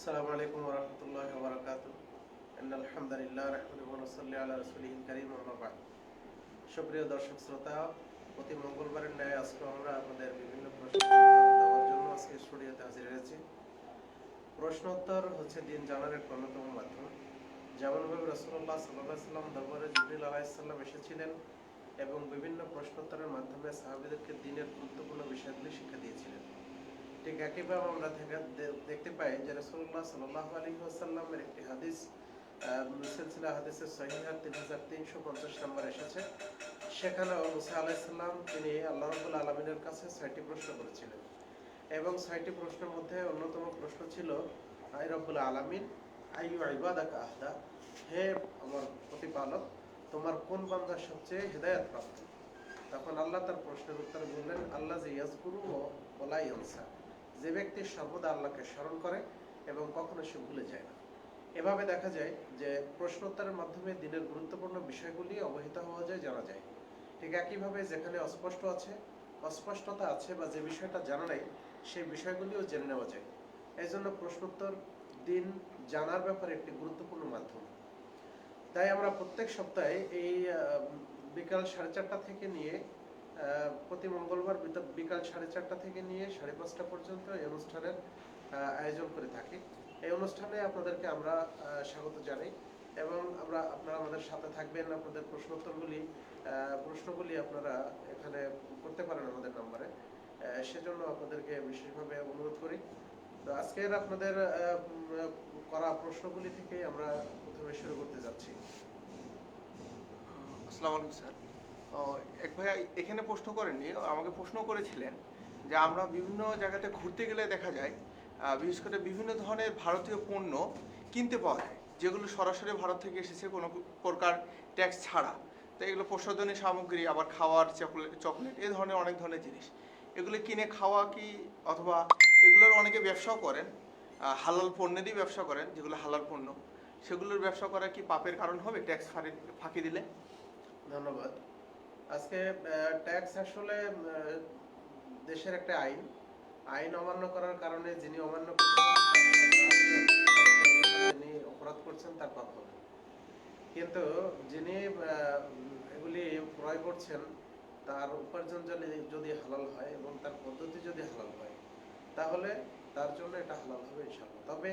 আসসালামু আলাইকুম ওয়া রাহমাতুল্লাহি ওয়া বারাকাতুহু। ইন্নাল হামদালিল্লাহ নাহমাদুহু ওয়া নুসাল্লি আলা রাসূলিহিল কারীম, আম্মা বা'দ। সুপ্রিয় দর্শক শ্রোতা, প্রতি মঙ্গলবারের ন্যায় আজকে আমরা আপনাদের বিভিন্ন প্রশ্নের উত্তর দেওয়ার জন্য আজকে স্টুডিওতে হাজির হয়েছি। প্রশ্ন উত্তর হচ্ছে দিন জানার এক অন্যতম মাধ্যম। যেমনভাবে রাসূলুল্লাহ সাল্লাল্লাহু আলাইহি ওয়াসাল্লাম দরবারে জিবরিল আলাইহিস সালাম এসেছিলেন এবং বিভিন্ন প্রশ্নোত্তরের মাধ্যমে সাহাবীদেরকে দ্বীনের গুরুত্বপূর্ণ বিষয়গুলি শিক্ষা দিয়েছিলেন, ঠিক একইভাবে আমরা দেখতে পাই যে রাসূলুল্লাহ সাল্লাল্লাহু আলাইহি ওয়াসাল্লামের একটি হাদিস সিলসিলা হাদিসের সহিহা 3350 নম্বর এসেছে। সেখানেও মুসা আলাইহিস সালাম তিনি আল্লাহ রাব্বুল আলামিনের কাছে 6টি প্রশ্ন করেছিলেন এবং 6টি প্রশ্নের মধ্যে অন্যতম প্রশ্ন ছিল, আই রব্বুল আলামিন আইয়ু ইবাদাকা আহদা, হে আমার প্রতিপালক, তোমার কোন বান্দা সবচেয়ে হেদায়েত প্রাপ্ত? তখন আল্লাহ তার প্রশ্নের উত্তরে বললেন, আল্লাহ যে ইয়াজকুরু ওয়া লা ইয়ানসা, যে ব্যক্তি সর্বদা আল্লাহকে স্মরণ করে এবং কখনো সে ভুলে যায় না। এভাবে দেখা যায় যে প্রশ্নোত্তরের মাধ্যমে দিনের গুরুত্বপূর্ণ বিষয়গুলি অবহিত হওয়া যায়, জানা যায়। ঠিক একইভাবে যেখানে অস্পষ্টতা আছে বা যে বিষয়টা জানা নাই, সেই বিষয়গুলিও জেনে নেওয়া যায়। এই জন্য প্রশ্নোত্তর দিন জানার ব্যাপারে একটি গুরুত্বপূর্ণ মাধ্যম। তাই আমরা প্রত্যেক সপ্তাহে এই বিকাল 4:30 থেকে নিয়ে প্রতি মঙ্গলবার বিকাল 4:30 থেকে নিয়ে 5:30 পর্যন্ত এই অনুষ্ঠানের আয়োজন করে থাকি। এই অনুষ্ঠানে আপনাদেরকে আমরা স্বাগত জানাই এবং আপনারা আমাদের সাথে থাকবেন। আপনাদের প্রশ্নগুলি আপনারা এখানে করতে পারেন আমাদের নম্বরে, সেজন্য আপনাদেরকে বিশেষভাবে অনুরোধ করি। তো আজকের আপনাদের করা প্রশ্নগুলি থেকে আমরা প্রথমে শুরু করতে যাচ্ছি। আসসালামু আলাইকুম স্যার। এক ভাই এখানে প্রশ্ন করেননি, আমাকে প্রশ্ন করেছিলেন যে আমরা বিভিন্ন জায়গাতে ঘুরতে গেলে দেখা যায় বিশেষ করে বিভিন্ন ধরনের ভারতীয় পণ্য কিনতে পাওয়া যায়, যেগুলো সরাসরি ভারত থেকে এসেছে কোনো প্রকার ট্যাক্স ছাড়া। তো এগুলো প্রসাধনী সামগ্রী, আবার খাওয়ার চকলেট এই ধরনের অনেক ধরনের জিনিস, এগুলো কিনে খাওয়া কি, অথবা এগুলোর অনেকে ব্যবসাও করেন, হালাল পণ্যেরই ব্যবসা করেন, যেগুলো হালাল পণ্য, সেগুলোর ব্যবসা করা কি পাপের কারণ হবে ট্যাক্স ফাঁকি দিলে? ধন্যবাদ। আজকে ট্যাক্স আসলে দেশের একটা আইন অমান্য করার কারণে যিনি অপরাধ করছেন তার পাপ হবে, কিন্তু যিনি এগুলি ক্রয় করছেন তার উপার্জন যদি হালাল হয় এবং তার পদ্ধতি যদি হালাল হয়, তাহলে তার জন্য এটা হালাল হবে ইনশাআল্লাহ। তবে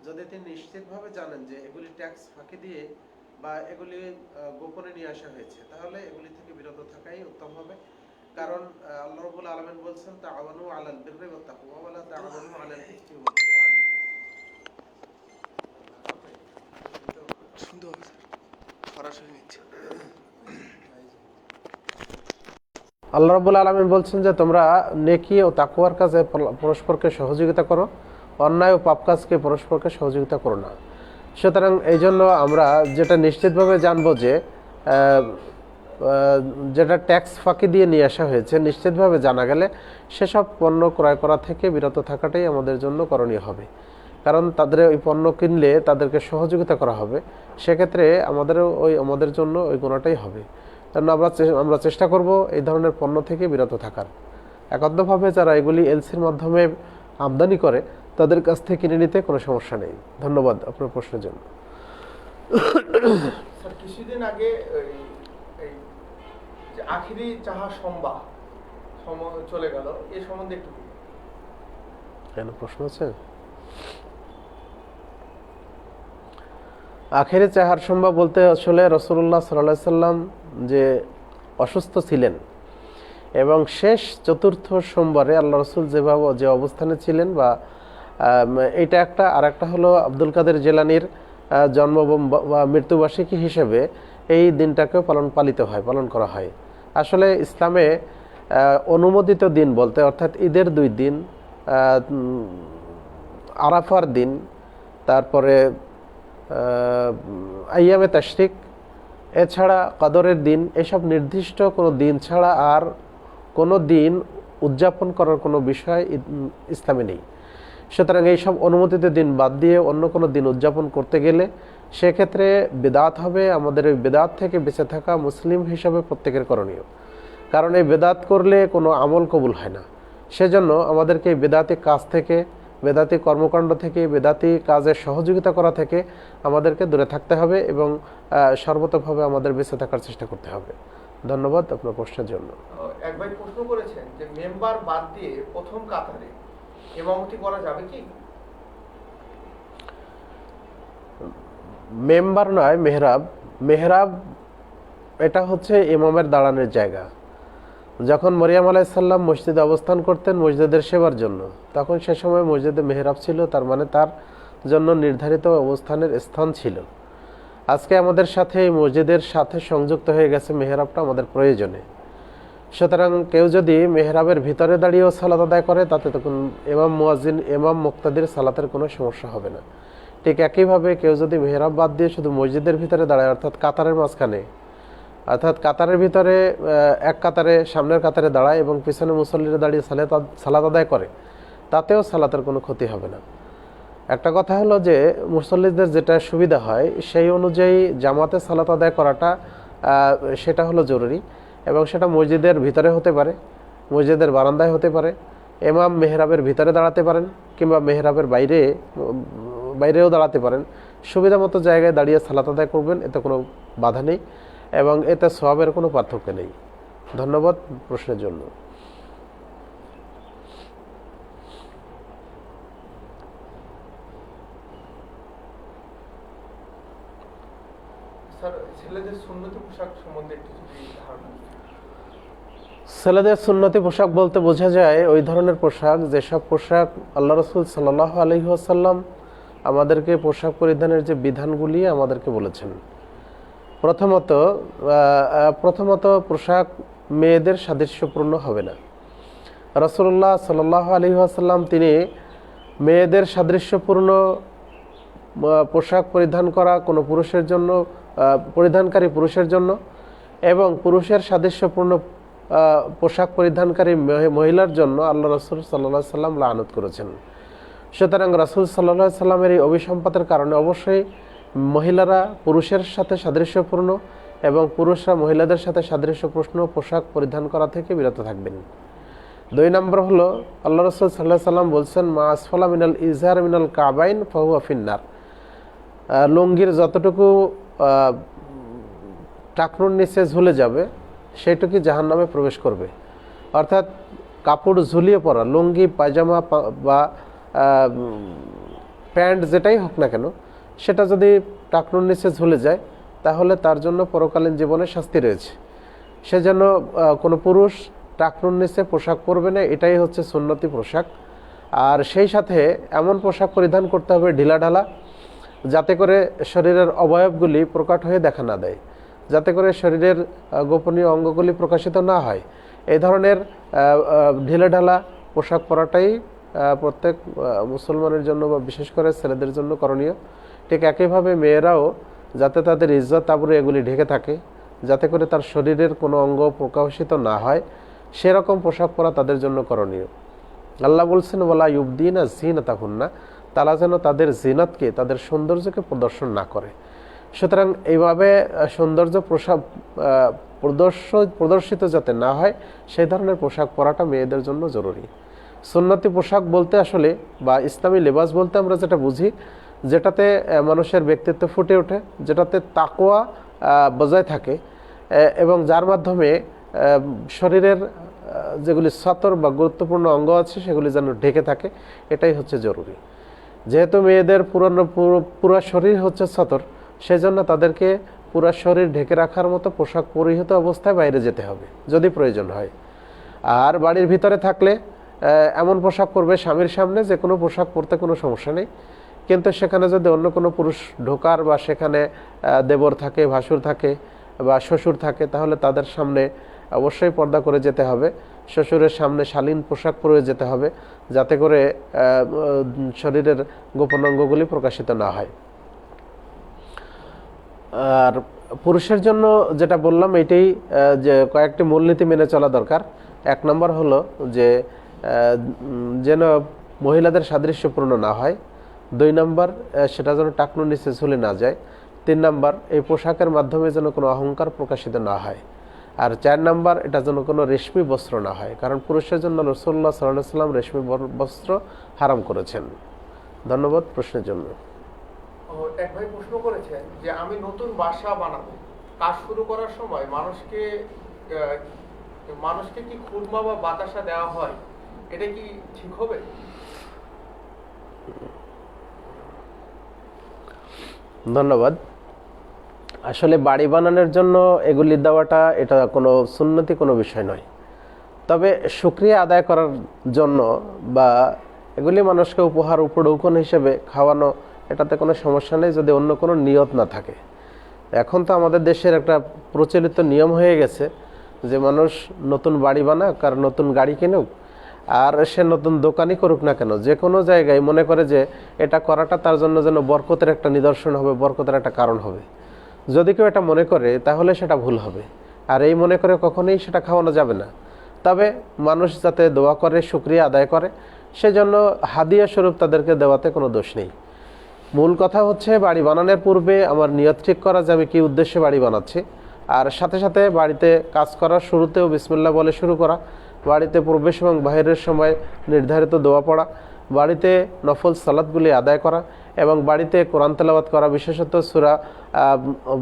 যদি তিনি নিশ্চিতভাবে জানেন যে এগুলি ট্যাক্স ফাঁকি দিয়ে বা এগুলি গোপনে নিয়ে আসা হয়েছে, তাহলে এগুলি থেকে বিরত থাকাই উত্তম হবে। কারণ আল্লাহ রাব্বুল আলামিন বলছেন, তাআওয়ানু আলাল বিররি ওয়াত তাকওয়া ওয়া লা তাআওয়ানু আলাল ইসমি ওয়াল উদওয়ান। সুন্দর সরাসরি নিচ্ছে। আল্লাহ রাব্বুল আলামিন বলছেন যে তোমরা নেকি ও তাকওয়ার কাজে পরস্পরকে সহযোগিতা করো, অন্যায় ও পাপ কাজকে পরস্পরকে সহযোগিতা করো না। সুতরাং এই জন্য আমরা যেটা নিশ্চিতভাবে জানবো যে যেটা ট্যাক্স ফাঁকি দিয়ে নিয়ে আসা হয়েছে, নিশ্চিতভাবে জানা গেলে সেসব পণ্য ক্রয় করা থেকে বিরত থাকাটাই আমাদের জন্য করণীয় হবে। কারণ তাদের ওই পণ্য কিনলে তাদেরকে সহযোগিতা করা হবে, সেক্ষেত্রে আমাদের জন্য ওই গুণাটাই হবে। কারণ আমরা চেষ্টা করব এই ধরনের পণ্য থেকে বিরত থাকার। একদ্ধভাবে যারা এগুলি এলসির মাধ্যমে আমদানি করে তাদের কাছ থেকে কিনে নিতে কোনো সমস্যা নেই। ধন্যবাদ আপনার প্রশ্নের জন্য। স্যার, কিছুদিন আগে এই যে আখিরি চাহা সময় চলে গেল, এই সম্বন্ধে একটু কেন প্রশ্ন আছে? আখিরি চাহার সম্ভব বলতে আসলে রাসূলুল্লাহ সাল্লাল্লাহু আলাইহি সাল্লাম যে অসুস্থ ছিলেন এবং শেষ চতুর্থ সোমবারে আল্লাহ রসুল যে অবস্থানে ছিলেন, বা এটা একটা, আর একটা হলো আব্দুল কাদের জিলানীর জন্ম বা মৃত্যুবার্ষিকী হিসেবে এই দিনটাকেও পালন করা হয়। আসলে ইসলামে অনুমোদিত দিন বলতে অর্থাৎ ঈদের 2 দিন, আরাফার দিন, তারপরে আইয়ামে তাশরিক, এছাড়া কদরের দিন, এসব নির্দিষ্ট কোনো দিন ছাড়া আর কোনো দিন উদযাপন করার কোনো বিষয় ইসলামে নেই। সুতরাং এইসব অনুমোদিত দিন বাদ দিয়ে অন্য কোনো দিন উদযাপন করতে গেলে সেক্ষেত্রে বেদাত হবে। আমাদের ওই বেদাত থেকে বেঁচে থাকা মুসলিম হিসাবে প্রত্যেকের করণীয়, কারণ এই বেদাত করলে কোনো আমল কবুল হয় না। সেজন্য আমাদেরকে এই বেদাতি কাজ থেকে বেদাতি কর্মকাণ্ড থেকে, বেদাতি কাজের সহযোগিতা করা থেকে আমাদেরকে দূরে থাকতে হবে এবং সর্বতভাবে আমাদের বেঁচে থাকার চেষ্টা করতে হবে। ধন্যবাদ আপনার প্রশ্নের জন্য। এক ভাই প্রশ্ন করেছেন যে মেম্বার বাদ দিয়ে প্রথম কাতারে ইমামতি করা যাবে কি? মেম্বার নয়, মেহরাব। মেহরাব এটা হচ্ছে ইমামের দাঁড়ানোর জায়গা। যখন মরিয়াম আলাইসাল্লাম মসজিদে অবস্থান করতেন মসজিদের সেবার জন্য, তখন সে সময় মসজিদে মেহরাব ছিল, তার মানে তার জন্য নির্ধারিত অবস্থানের স্থান ছিল। আজকে আমাদের সাথে এই মসজিদের সাথে সংযুক্ত হয়ে গেছে মেহরাবটা আমাদের প্রয়োজনে। সুতরাং কেউ যদি মেহরাবের ভিতরে দাঁড়িয়েও সালাত আদায় করে তাতে তখন ইমাম মুয়াজ্জিন, ইমাম মুক্তাদির সালাতের কোনো সমস্যা হবে না। ঠিক একইভাবে কেউ যদি মেহরাব বাদ দিয়ে শুধু মসজিদের ভিতরে দাঁড়ায়, অর্থাৎ কাতারের মাঝখানে, অর্থাৎ কাতারের ভিতরে এক কাতারে সামনের কাতারে দাঁড়ায় এবং পিছনে মুসল্লিরা দাঁড়িয়ে সালাত আদায় করে, তাতেও সালাতের কোনো ক্ষতি হবে না। একটা কথা হলো যে মুসল্লিদের যেটা সুবিধা হয় সেই অনুযায়ী জামাতে সালাত আদায় করাটা সেটা হলো জরুরি, এবং সেটা মসজিদের ভিতরে হতে পারে, মসজিদের বারান্দায় হতে পারে, ইমাম মেহরাবের ভিতরে দাঁড়াতে পারেন কিংবা মেহরাবের বাইরেও দাঁড়াতে পারেন। সুবিধা মতো জায়গায় দাঁড়িয়ে সালাত আদায় করবেন, এতে কোনো বাধা নেই এবং এতে সওয়াবের কোনো পার্থক্য নেই। ধন্যবাদ প্রশ্নের জন্য। স্যার, ছেলেদের সুন্নতি পোশাক সম্বন্ধে একটু যদি ধারণা দিতেন। ছেলেদের সুন্নতি পোশাক বলতে বোঝা যায় ওই ধরনের পোশাক যেসব পোশাক আল্লাহ রসুল সাল্লাল্লাহু আলাইহি ওয়াসাল্লাম আমাদেরকে পোশাক পরিধানের যে বিধানগুলি আমাদেরকে বলেছেন। প্রথমত পোশাক মেয়েদের সাদৃশ্যপূর্ণ হবে না। রাসূলুল্লাহ সাল্লাল্লাহু আলাইহি ওয়াসাল্লাম তিনি মেয়েদের সাদৃশ্যপূর্ণ পোশাক পরিধান করা কোনো পুরুষের জন্য, পরিধানকারী পুরুষের জন্য, এবং পুরুষের সাদৃশ্যপূর্ণ পোশাক পরিধানকারী মহিলার জন্য আল্লাহ রাসূল সাল্লাল্লাহু আলাইহি সাল্লাম লানত করেছেন। সুতরাং রাসূল সাল্লাল্লাহু আলাইহি সাল্লামের এই অভিসম্পাতের কারণে অবশ্যই মহিলারা পুরুষের সাথে সাদৃশ্যপূর্ণ এবং পুরুষরা মহিলাদের সাথে সাদৃশ্যপূর্ণ পোশাক পরিধান করা থেকে বিরত থাকবেন। 2 নম্বর হলো আল্লাহ রাসূল সাল্লাল্লাহু আলাইহি সাল্লাম বলছেন, মা আসফালা মিনাল ইজার মিনাল কাবাইন ফাহুয়া ফিন্নার। লুঙ্গির যতটুকু টাকনুর নিচে ঝুলে যাবে সেইটুকু জাহান্নামে প্রবেশ করবে। অর্থাৎ কাপড় ঝুলিয়ে পরা লুঙ্গি, পায়জামা বা প্যান্ট যেটাই হোক না কেন, সেটা যদি টাকনুর নিচে ঝুলে যায় তাহলে তার জন্য পরকালীন জীবনে শাস্তি রয়েছে। সেজন্য কোনো পুরুষ টাকনুর নিচে পোশাক পরবে না, এটাই হচ্ছে সুন্নতি পোশাক। আর সেই সাথে এমন পোশাক পরিধান করতে হবে ঢিলাঢালা, যাতে করে শরীরের অবয়বগুলি প্রকট হয়ে দেখা না দেয়, যাতে করে শরীরের গোপনীয় অঙ্গগুলি প্রকাশিত না হয়। এই ধরনের ঢিলেঢালা পোশাক পরাটাই প্রত্যেক মুসলমানের জন্য বা বিশেষ করে ছেলেদের জন্য করণীয়। ঠিক একইভাবে মেয়েরাও যাতে তাদের ইজ্জত আবরু এগুলি ঢেকে থাকে, যাতে করে তার শরীরের কোনো অঙ্গ প্রকাশিত না হয়, সেরকম পোশাক পরা তাদের জন্য করণীয়। আল্লাহ বলছেন, ওয়ালা ইউবদিনা জিনাতাহুন্না, তারা যেন তাদের জিনাতকে, তাদের সৌন্দর্যকে প্রদর্শন না করে। সুতরাং এইভাবে সৌন্দর্য প্রদর্শিত যাতে না হয় সেই ধরনের পোশাক পরাটা মেয়েদের জন্য জরুরি। সুন্নতি পোশাক বলতে আসলে বা ইসলামী লেবাস বলতে আমরা যেটা বুঝি, যেটাতে মানুষের ব্যক্তিত্ব ফুটে ওঠে, যেটাতে তাকওয়া বজায় থাকে এবং যার মাধ্যমে শরীরের যেগুলি সতর বা গুরুত্বপূর্ণ অঙ্গ আছে সেগুলি যেন ঢেকে থাকে, এটাই হচ্ছে জরুরি। যেহেতু মেয়েদের পুরো শরীর হচ্ছে সতর, সেজন্য তাদেরকে পুরো শরীর ঢেকে রাখার মতো পোশাক পরিহিত অবস্থায় বাইরে যেতে হবে যদি প্রয়োজন হয়। আর বাড়ির ভিতরে থাকলে এমন পোশাক পরবে, স্বামীর সামনে যে কোনো পোশাক পরতে কোনো সমস্যা নেই, কিন্তু সেখানে যদি অন্য কোনো পুরুষ ঢোকার বা সেখানে দেবর থাকে, ভাসুর থাকে বা শ্বশুর থাকে, তাহলে তাদের সামনে অবশ্যই পর্দা করে যেতে হবে। শ্বশুরের সামনে শালীন পোশাক পরে যেতে হবে, যাতে করে শরীরের গোপন অঙ্গগুলি প্রকাশিত না হয়। আর পুরুষের জন্য যেটা বললাম এটাই, যে কয়েকটি মূলনীতি মেনে চলা দরকার। 1 নম্বর হলো যে যেন মহিলাদের সাদৃশ্যপূর্ণ না হয়। 2 নম্বর, সেটা যেন টাকনুর নিচে ঝুলে না যায়। 3 নম্বর, এই পোশাকের মাধ্যমে যেন কোনো অহংকার প্রকাশিত না হয়। আর 4 নাম্বার, এটা যেন কোনো রেশমি বস্ত্র না হয়, কারণ পুরুষের জন্য রাসূলুল্লাহ সাল্লাল্লাহু আলাইহি ওয়াসাল্লাম রেশমি বস্ত্র হারাম করেছেন। ধন্যবাদ প্রশ্নের জন্য। এক ভাই প্রশ্ন করেছেন যে আমি নতুন বাসা বানাবো, কাজ শুরু করার সময় মানুষকে কি খুরমা বা বাতাসা দেওয়া হয়, এটা কি ঠিক হবে? ধন্যবাদ। আসলে বাড়ি বানানোর জন্য এগুলি দেওয়াটা এটা কোনো সুন্নতি কোনো বিষয় নয়, তবে শুকরিয়া আদায় করার জন্য বা এগুলি মানুষকে উপহার উপঢৌকন হিসেবে খাওয়ানো, এটাতে কোনো সমস্যা নেই যদি অন্য কোনো নিয়ত না থাকে। এখন তো আমাদের দেশের একটা প্রচলিত নিয়ম হয়ে গেছে যে মানুষ নতুন বাড়ি বানাক আর নতুন গাড়ি কিনুক আর সে নতুন দোকানই করুক না কেন, যে কোনো জায়গায় মনে করে যে এটা করাটা তার জন্য যেন বরকতের একটা নিদর্শন হবে, বরকতের একটা কারণ হবে। যদি কেউ এটা মনে করে তাহলে সেটা ভুল হবে, আর এই মনে করে কখনোই সেটা খাওয়ানো যাবে না। তবে মানুষ যাতে দোয়া করে, শুকরিয়া আদায় করে, সেজন্য হাদিয়া স্বরূপ তাদেরকে দেওয়াতে কোনো দোষ নেই। মূল কথা হচ্ছে বাড়ি বানানোর পূর্বে আমার নিয়ত ঠিক করা যে আমি কী উদ্দেশ্যে বাড়ি বানাচ্ছি, আর সাথে সাথে বাড়িতে কাজ করার শুরুতেও বিসমিল্লাহ বলে শুরু করা, বাড়িতে প্রবেশ এবং বাইরের সময় নির্ধারিত দোয়া পড়া, বাড়িতে নফল সালাতগুলি আদায় করা এবং বাড়িতে কোরআন তেলাওয়াত করা, বিশেষত সূরা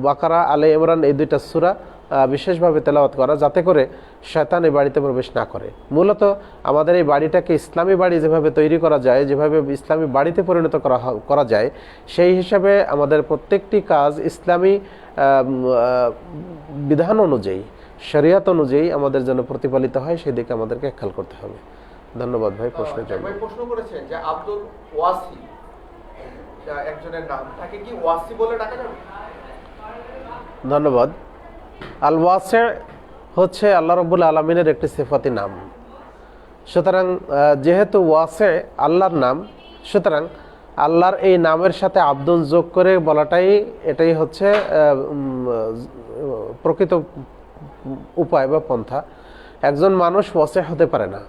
বাকারা, আলে ইমরান এই দুইটা সূরা বিশেষভাবে তেলাওয়াত করা, যাতে করে শয়তান এই বাড়িতে প্রবেশ না করে। মূলত আমাদের এই বাড়িটাকে ইসলামী বাড়ি যেভাবে তৈরি করা যায়, যেভাবে ইসলামী বাড়িতে পরিণত করা যায়, সেই হিসাবে আমাদের প্রত্যেকটি কাজ ইসলামী বিধান অনুযায়ী, শরিয়াত অনুযায়ী আমাদের যেন প্রতিপালিত হয়, সেই দিকে আমাদেরকে খেয়াল করতে হবে। ধন্যবাদ ভাই প্রশ্নের জন্য। ভাই প্রশ্ন করেছেন যে আব্দুল ওয়াসি একজনের নাম, তাকে কি ওয়াসি বলে ডাকা যাবে? ধন্যবাদ। আল ওয়াসি হচ্ছে আল্লাহ রাব্বুল আলামিনের একটি সিফাতি নাম। সুতরাং যেহেতু ওয়াসি আল্লাহর নাম, সুতরাং আল্লাহর এই নামের সাথে আব্দুল যোগ করে বলাটাই এটাই হচ্ছে প্রকৃত উপায় বা পন্থা। একজন মানুষ ওয়াসি হতে পারে না।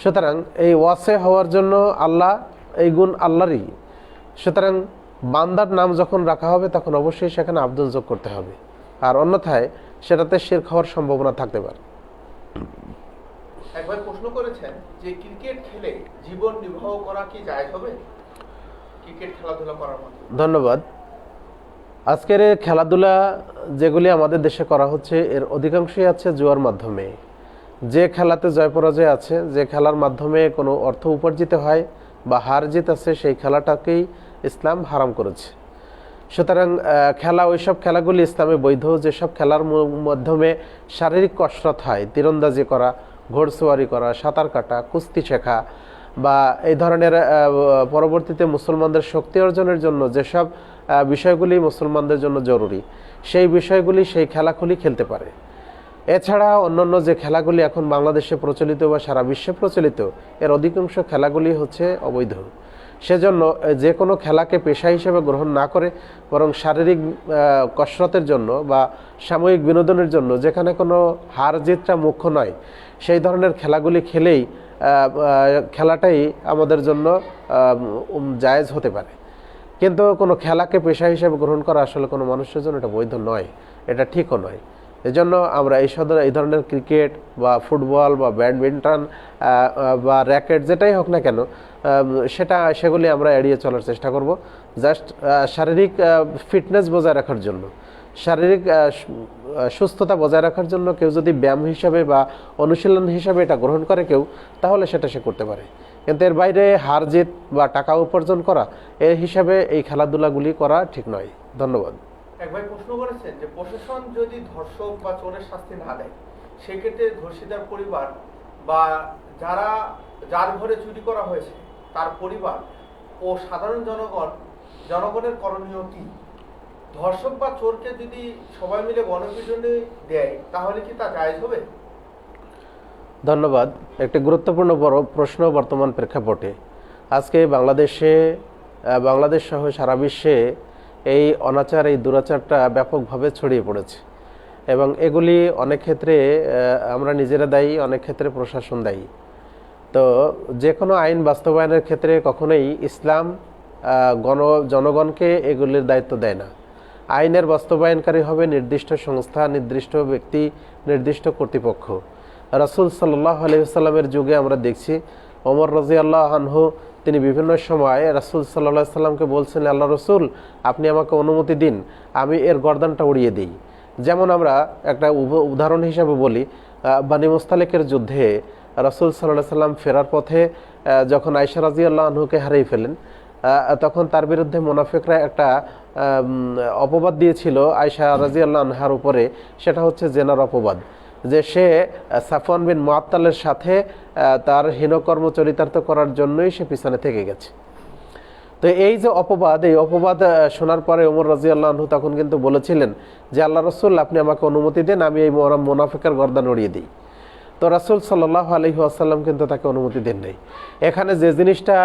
সুতরাং এই ওয়াসি হওয়ার জন্য আল্লাহ, এই গুণ আল্লাহরই। সুতরাং বান্দার নাম যখন রাখা হবে তখন অবশ্যই সেখানে আব্দুল যোগ করতে হবে, আর অন্যথায় সেটাতে শিরক হওয়ার সম্ভাবনা থাকতে পারে। একবার প্রশ্ন করেছেন যে ক্রিকেট খেলে জীবন নির্বাহ করা কি জায়েজ হবে, ক্রিকেট খেলাধুলা করার মতো? ধন্যবাদ। আজকের এই খেলাধুলা যেগুলি আমাদের দেশে করা হচ্ছে এর অধিকাংশই আছে জুয়ার মাধ্যমে। যে খেলাতে জয় পরাজয় আছে, যে খেলার মাধ্যমে কোনো অর্থ উপার্জিত হয় বা হার জিত আছে, সেই খেলাটাকেই ইসলাম হারাম করেছে। সুতরাং খেলা, ওইসব খেলাগুলি ইসলামে বৈধ যেসব খেলার মাধ্যমে শারীরিক কসরত হয়, তীরন্দাজি করা, ঘোড়সওয়ারি করা, সাঁতার কাটা, কুস্তি শেখা বা এই ধরনের পরবর্তীতে মুসলমানদের শক্তি অর্জনের জন্য যেসব বিষয়গুলি মুসলমানদের জন্য জরুরি, সেই বিষয়গুলি সেই খেলাগুলি খেলতে পারে। এছাড়া অন্যান্য যে খেলাগুলি এখন বাংলাদেশে প্রচলিত বা সারা বিশ্বে প্রচলিত, এর অধিকাংশ খেলাগুলি হচ্ছে অবৈধ। সেজন্য যে কোনো খেলাকে পেশা হিসেবে গ্রহণ না করে বরং শারীরিক কসরতের জন্য বা সাময়িক বিনোদনের জন্য, যেখানে কোনো হার জিতটা মুখ্য নয়, সেই ধরনের খেলাগুলি খেলেই খেলাটাই আমাদের জন্য জায়েজ হতে পারে। কিন্তু কোনো খেলাকে পেশা হিসেবে গ্রহণ করা আসলে কোনো মানুষের জন্য এটা বৈধ নয়, এটা ঠিকও নয়। এজন্য আমরা এই ধরনের ক্রিকেট বা ফুটবল বা ব্যাডমিন্টন বা র্যাকেট যেটাই হোক না কেন, সেগুলি আমরা এড়িয়ে চলার চেষ্টা করব। জাস্ট শারীরিক ফিটনেস বজায় রাখার জন্য, শারীরিক সুস্থতা বজায় রাখার জন্য কেউ যদি ব্যায়াম হিসাবে বা অনুশীলন হিসাবে এটা গ্রহণ করে কেউ, তাহলে সেটা সে করতে পারে। কিন্তু এর বাইরে হার জিত বা টাকা উপার্জন করা, এর হিসাবে এই খেলাধুলাগুলি করা ঠিক নয়। ধন্যবাদ। একবার প্রশ্ন করেছেন যে প্রশাসন যদি ধর্ষক বা চোরের শাস্তি না দেয়, সেক্ষেত্রে ধর্ষিতার পরিবার বা যার ঘরে চুরি করা হয়েছে তার পরিবার ও সাধারণ জনগণের করণীয় কি? ধর্ষক বা চোরকে যদি সবাই মিলে গণপিটুনি দেয় তাহলে কি তা জায়েজ হবে? ধন্যবাদ। একটি গুরুত্বপূর্ণ বড় প্রশ্ন বর্তমান প্রেক্ষাপটে। আজকে বাংলাদেশ সহ সারা বিশ্বে এই অনাচার, এই দুরাচারটা ব্যাপকভাবে ছড়িয়ে পড়েছে এবং এগুলি অনেক ক্ষেত্রে আমরা নিজেরা দায়ী, অনেক ক্ষেত্রে প্রশাসন দায়ী। তো যে কোনো আইন বাস্তবায়নের ক্ষেত্রে কখনোই ইসলাম জনগণকে এগুলির দায়িত্ব দেয় না। আইনের বাস্তবায়নকারী হবে নির্দিষ্ট সংস্থা, নির্দিষ্ট ব্যক্তি, নির্দিষ্ট কর্তৃপক্ষ। রাসূল সাল্লাল্লাহু আলাইহি ওয়াসাল্লামের যুগে আমরা দেখছি ওমর রাদিয়াল্লাহু আনহু তিনি বিভিন্ন সময় রাসূল সাল্লাল্লাহু আলাইহি ওয়াসাল্লামকে বলছেন, আল্লাহ রসুল আপনি আমাকে অনুমতি দিন, আমি এর গর্দানটা উড়িয়ে দিই। যেমন আমরা একটা উদাহরণ হিসাবে বলি, বানি মুস্তালিকের যুদ্ধে রাসূল সাল্লাল্লাহু আলাইহি ওয়াসাল্লাম ফেরার পথে যখন আয়েশা রাদিয়াল্লাহু আনহুকে হারিয়ে ফেলেন, তখন তার বিরুদ্ধে মুনাফিকরা একটা অপবাদ দিয়েছিল আয়েশা রাদিয়াল্লাহু আনহার উপরে, সেটা হচ্ছে জেনার অপবাদ, যে সে সাফওয়ান বিন মুআত্তালের সাথে তার হীনকর্ম চরিতার্থ করার জন্যই সে পিছনে থেকে গেছে। তো এই যে অপবাদ, এই অপবাদ শোনার পরে ওমর রাদিয়াল্লাহু আনহু তখন কিন্তু বলেছিলেন যে আল্লাহ রসুল আপনি আমাকে অনুমতি দেন, আমি এই মুনাফিকের গর্দান উড়িয়ে দিই। তো রাসূল সাল্লাল্লাহু আলাইহি ওয়াসাল্লাম কিন্তু তাকে অনুমতি দেন নাই। এখানে যে জিনিসটা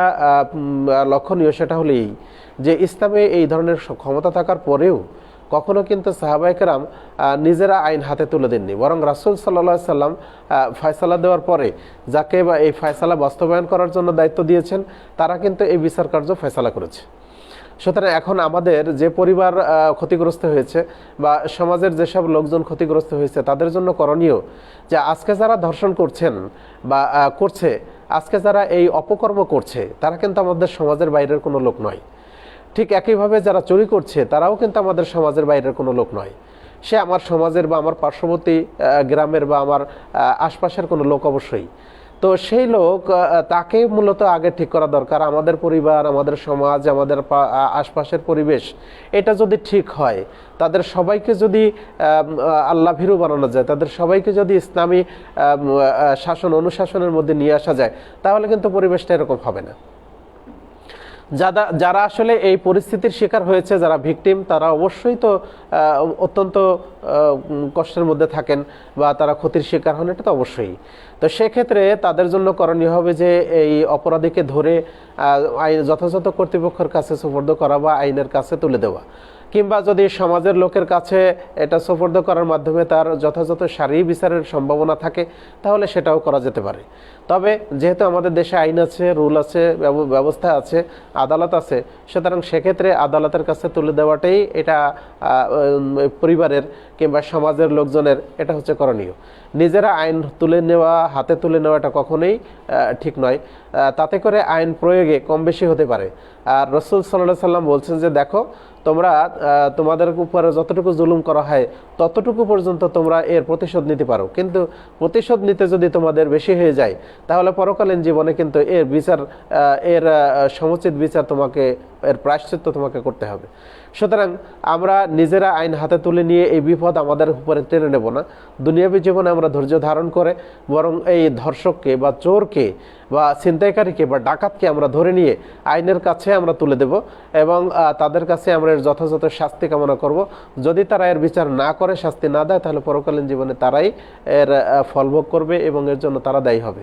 লক্ষণীয় সেটা হলো এই যে ইসলামে এই ধরনের ক্ষমতা থাকার পরেও কখনো কিন্তু সাহাবায়ে কেরাম নিজেরা আইন হাতে তুলে দেননি, বরং রাসূল সাল্লাল্লাহু আলাইহি সাল্লাম ফয়সালা দেওয়ার পরে যাকে বা এই ফয়সালা বাস্তবায়ন করার জন্য দায়িত্ব দিয়েছেন তারা কিন্তু এই বিচার কার্য ফয়সালা করেছে। সুতরাং এখন আমাদের যে পরিবার ক্ষতিগ্রস্ত হয়েছে বা সমাজের যেসব লোকজন ক্ষতিগ্রস্ত হয়েছে তাদের জন্য করণীয় যে আজকে যারা ধর্ষণ করছেন বা করছে, আজকে যারা এই অপকর্ম করছে তারা কিন্তু আমাদের সমাজের বাইরের কোনো লোক নয়। ঠিক একইভাবে যারা চুরি করছে তারাও কিন্তু আমাদের সমাজের বাইরের কোনো লোক নয়, সে আমার সমাজের বা আমার পার্শ্ববর্তী গ্রামের বা আমার আশপাশের কোনো লোক অবশ্যই। তো সেই লোক তাকে মূলত আগে ঠিক করা দরকার। আমাদের পরিবার, আমাদের সমাজ, আমাদের আশপাশের পরিবেশ এটা যদি ঠিক হয়, তাদের সবাইকে যদি আল্লাহ ভীরু বানানো যায়, তাদের সবাইকে যদি ইসলামী শাসন অনুশাসনের মধ্যে নিয়ে আসা যায়, তাহলে কিন্তু পরিবেশটা এরকম হবে না। যারা আসলে এই পরিস্থিতির শিকার হয়েছে, যারা ভিকটিম, তারা অবশ্যই তো অত্যন্ত কষ্টের মধ্যে থাকেন বা তারা ক্ষতির শিকার হন, এটা তো অবশ্যই। তো সেক্ষেত্রে তাদের জন্য করণীয় হবে যে এই অপরাধীকে ধরে আইন যথাযথ কর্তৃপক্ষের কাছে সুপর্দ করা বা আইনের কাছে তুলে দেওয়া, কিংবা যদি সমাজের লোকের কাছে এটা সুপর্দ করার মাধ্যমে তার যথাযথ সারি বিচারের সম্ভাবনা থাকে তাহলে সেটাও করা যেতে পারে। তবে যেহেতু আমাদের দেশে আইন আছে, রুল আছে, ব্যবস্থা আছে, আদালত আছে, সুতরাং সেক্ষেত্রে আদালতের কাছে তুলে দেওয়াটাই এটা পরিবারের কিংবা সমাজের লোকজনের এটা হচ্ছে করণীয়। নিজেরা আইন তুলে নেওয়া, হাতে তুলে নেওয়া এটা কখনোই ঠিক নয়। তাতে করে আইন প্রয়োগে কম বেশি হতে পারে। আর রাসূল সাল্লাল্লাহু আলাইহি সাল্লাম বলছেন যে দেখো তোমরা তোমাদের উপরে যতটুকু জুলুম করা হয় ততটুকু পর্যন্ত তোমরা এর প্রতিশোধ নিতে পারো, কিন্তু প্রতিশোধ নিতে যদি তোমাদের বেশি হয়ে যায় তাহলে পরকালীন জীবনে কিন্তু এর বিচার, এর সমুচিত বিচার তোমাকে, এর প্রায়শ্চিত্ত তোমাকে করতে হবে। সুতরাং আমরা নিজেরা আইন হাতে তুলে নিয়ে এই বিপদ আমাদের উপরে টেনে নেব না। দুনিয়াবী জীবনে আমরা ধৈর্য ধারণ করে বরং এই ধর্ষককে বা চোরকে বা ছিনতাইকারীকে বা ডাকাতকে আমরা ধরে নিয়ে আইনের কাছে আমরা তুলে দেব এবং তাদের কাছে আমরা এর যথাযথ শাস্তি কামনা করব। যদি তারা এর বিচার না করে, শাস্তি না দেয়, তাহলে পরকালীন জীবনে তারাই এর ফলভোগ করবে এবং এর জন্য তারা দায়ী হবে।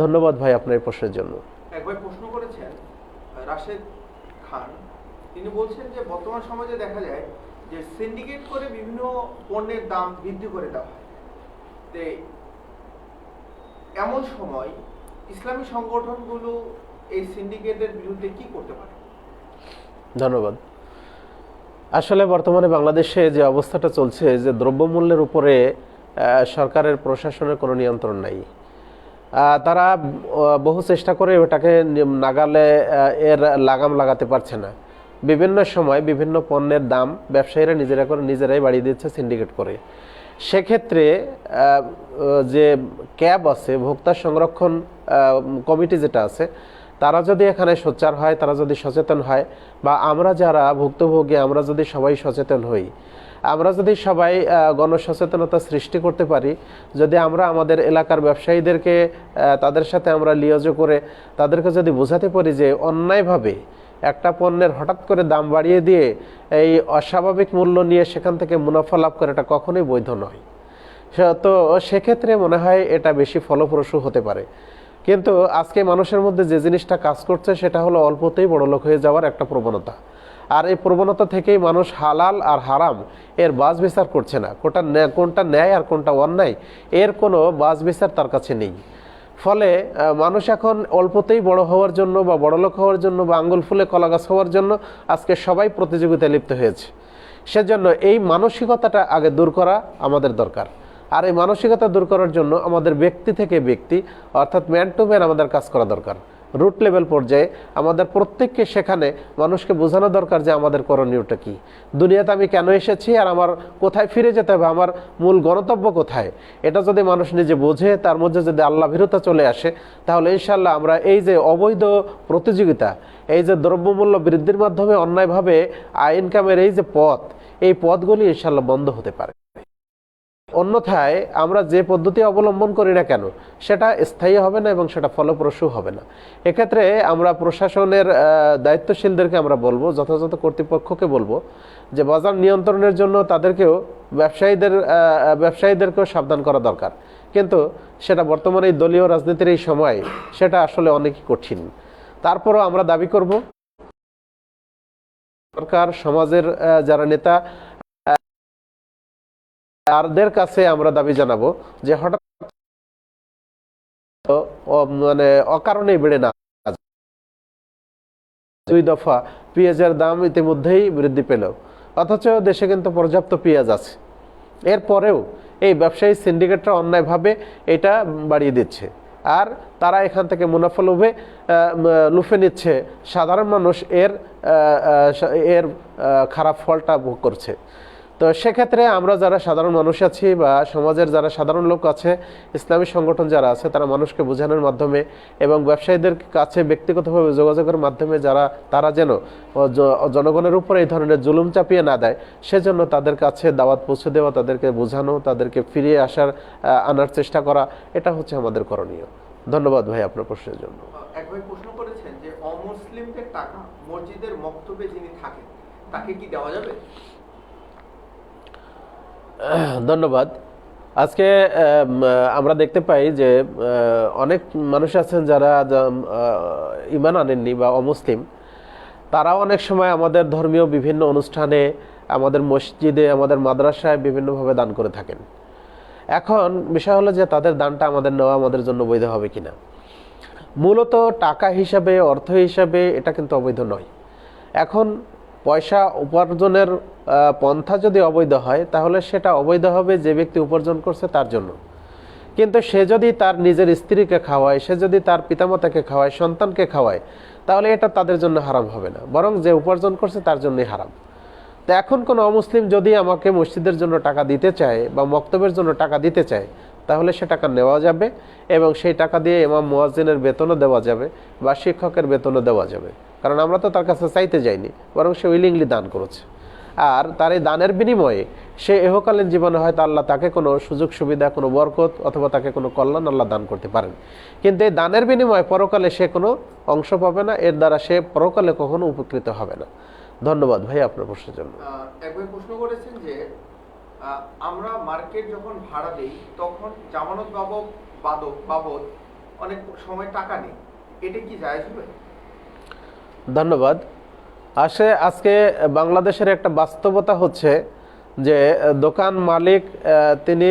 ধন্যবাদ ভাই আপনার এই প্রশ্নের জন্য। একবার প্রশ্ন করেছেন রাশেদ খান, তিনি বলছেন যে বর্তমান সমাজে দেখা যায় যে সিন্ডিকেট করে বিভিন্ন পণ্যের দাম বৃদ্ধি করে দেওয়া হয়। তো এমন সময় ইসলামী সংগঠনগুলো এই সিন্ডিকেটের বিরুদ্ধে কি করতে পারে? ধন্যবাদ। আসলে বর্তমানে বাংলাদেশে যে অবস্থাটা চলছে, যে দ্রব্যমূল্যের উপরে সরকারের প্রশাসনের কোনো নিয়ন্ত্রণ নাই। তারা বহু চেষ্টা করে ওটাকে নাগালে এর লাগাম লাগাতে পারছে না। বিভিন্ন সময় বিভিন্ন পণ্যের দাম ব্যবসায়ীরা নিজেরাই বাড়িয়ে দিচ্ছে সিন্ডিকেট করে। সেক্ষেত্রে যে ক্যাব আছে, ভোক্তা সংরক্ষণ কমিটি যেটা আছে, তারা যদি এখানে সোচ্চার হয়, তারা যদি সচেতন হয়, বা আমরা যারা ভুক্তভোগী আমরা যদি সবাই সচেতন হই, আমরা যদি সবাই গণসচেতনতা সৃষ্টি করতে পারি, যদি আমরা আমাদের এলাকার ব্যবসায়ীদেরকে তাদের সাথে আমরা লিয়াজো করে তাদেরকে যদি বোঝাতে পারি যে অন্যায়ভাবে একটা পণ্যের হঠাৎ করে দাম বাড়িয়ে দিয়ে এই অস্বাভাবিক মূল্য নিয়ে সেখান থেকে মুনাফা লাভ করে, এটা কখনোই বৈধ নয়। তো সেক্ষেত্রে মনে হয় এটা বেশি ফলপ্রসূ হতে পারে। কিন্তু আজকে মানুষের মধ্যে যে জিনিসটা কাজ করছে সেটা হলো অল্পতেই বড়লোক হয়ে যাওয়ার একটা প্রবণতা। আর এই প্রবণতা থেকেই মানুষ হালাল আর হারাম এর বাছ বিচার করছে না। কোনটা ন্যায় আর কোনটা অন্যায় এর কোনো বাছ বিচার তার কাছে নেই। ফলে মানুষ এখন অল্পতেই বড় হওয়ার জন্য বা বড়লোক হওয়ার জন্য বা আঙ্গুল ফুলে কলা গাছ হওয়ার জন্য আজকে সবাই প্রতিযোগিতায় লিপ্ত হয়েছে। সেজন্য এই মানসিকতাটা আগে দূর করা আমাদের দরকার। আর এই মানসিকতা দূর করার জন্য আমাদের ব্যক্তি থেকে ব্যক্তি অর্থাৎ ম্যান টু ম্যান আমাদের কাজ করা দরকার। রুট লেভেল পর্যায়ে আমাদের প্রত্যেককে সেখানে মানুষকে বোঝানো দরকার যে আমাদের করণীয়টা কি, দুনিয়াতে আমি কেন এসেছি আর আমার কোথায় ফিরে যেতে হবে, আমার মূল গন্তব্য কোথায়। এটা যদি মানুষ নিজে বোঝে, তার মধ্যে যদি আল্লাহ ভীরুতা চলে আসে, তাহলে ইনশাআল্লাহ আমরা এই যে অবৈধ প্রতিযোগিতা, এই যে দ্রব্যমূল্য বৃদ্ধির মাধ্যমে অন্যায়ভাবে ইনকামের এই যে পথ, এই পথগুলি ইনশাআল্লাহ বন্ধ হতে পারে। অন্যথায় আমরা যে পদ্ধতি অবলম্বন করি না কেন সেটা স্থায়ী হবে না এবং সেটা ফলপ্রসূ হবে না। এক্ষেত্রে আমরা প্রশাসনের দায়িত্বশীলদেরকে আমরা বলবো, যথাযথ কর্তৃপক্ষকে বলবো যে বাজার নিয়ন্ত্রণের জন্য তাদেরকেও ব্যবসায়ীদেরকেও সাবধান করা দরকার। কিন্তু সেটা বর্তমানে এই দলীয় রাজনীতির এই সময় সেটা আসলে অনেকই কঠিন। তারপরও আমরা দাবি করব সরকার, সমাজের যারা নেতা, তাদের কাছে আমরা দাবি জানাবো যে হঠাৎ মানে অকারণেই বেড়ে না। 2 দফা পেঁয়াজের দাম ইতিমধ্যেই বৃদ্ধি পেল, অথচ দেশে কিন্তু পর্যাপ্ত পেঁয়াজ আছে। এরপরেও এই ব্যবসায়ী সিন্ডিকেটরা অন্যায়ভাবে এটা বাড়িয়ে দিচ্ছে, আর তারা এখান থেকে মুনাফা লুফে নিচ্ছে। সাধারণ মানুষ এর খারাপ ফলটা ভোগ করছে। তো সেক্ষেত্রে আমরা যারা সাধারণ মানুষ আছি বা সমাজের যারা সাধারণ লোক আছে, ইসলামী সংগঠন যারা আছে, তারা মানুষকে বোঝানোর মাধ্যমে এবং ব্যবসায়ীদের কাছে ব্যক্তিগতভাবে যোগাযোগের মাধ্যমে তারা যেন জনগণের উপর এই ধরনের জুলুম চাপিয়ে না দেয়, সেজন্য তাদের কাছে দাওয়াত পৌঁছে দেওয়া, তাদেরকে বোঝানো, তাদেরকে ফিরিয়ে আনার চেষ্টা করা, এটা হচ্ছে আমাদের করণীয়। ধন্যবাদ ভাই আপনার প্রশ্নের জন্য। এক ভাই প্রশ্ন করেছেন যে অমুসলিমদের টাকা মসজিদের মক্তবে যিনি থাকেন তাকে কি দেওয়া যাবে? ধন্যবাদ। আজকে আমরা দেখতে পাই যে অনেক মানুষ আছেন যারা ঈমান আনেননি বা অমুসলিম, তারাও অনেক সময় আমাদের ধর্মীয় বিভিন্ন অনুষ্ঠানে, আমাদের মসজিদে, আমাদের মাদ্রাসায় বিভিন্নভাবে দান করে থাকেন। এখন বিষয় হলো যে তাদের দানটা আমাদের নেওয়া আমাদের জন্য বৈধ হবে কিনা। মূলত টাকা হিসাবে, অর্থ হিসাবে এটা কিন্তু অবৈধ নয়। এখন পয়সা উপার্জনের পন্থা যদি অবৈধ হয়, তাহলে সেটা অবৈধ হবে যে ব্যক্তি উপার্জন করছে তার জন্য। কিন্তু সে যদি তার নিজের স্ত্রীকে খাওয়ায়, সে যদি তার পিতামাতাকে খাওয়ায়, সন্তানকে খাওয়ায়, তাহলে এটা তাদের জন্য হারাম হবে না, বরং যে উপার্জন করছে তার জন্যই হারাম। তো এখন কোনো অমুসলিম যদি আমাকে মসজিদের জন্য টাকা দিতে চায় বা মক্তবের জন্য টাকা দিতে চায়, তাহলে সে টাকা নেওয়া যাবে এবং সেই টাকা দিয়ে ইমাম মুয়াজ্জিনের বেতনও দেওয়া যাবে বা শিক্ষকের বেতনও দেওয়া যাবে, কারণ আমরা তো তার কাছে চাইতে যাইনি, বরং সে উইলিংলি দান করেছে। আর তার এই দানের বিনিময়ে সে ইহকালীন জীবনে হয়তো আল্লাহ তাকে কোনো সুযোগ সুবিধা, কোনো বরকত অথবা তাকে কোনো কল্যাণ আল্লাহ দান করতে পারেন, কিন্তু এই দানের বিনিময়ে পরকালে সে কোনো অংশ পাবে না, এর দ্বারা সে পরকালে কখনো উপকৃত হবে না। ধন্যবাদ ভাই আপনার প্রশ্নের জন্য। একবার প্রশ্ন করেছেন যে আমরা মার্কেট যখন ভাড়া দেই তখন জামানত বাবদ অনেক সময় টাকা নেই, এটা কি জায়েজ হবে? ধন্যবাদ। আজকে বাংলাদেশের একটা বাস্তবতা হচ্ছে যে দোকান মালিক তিনি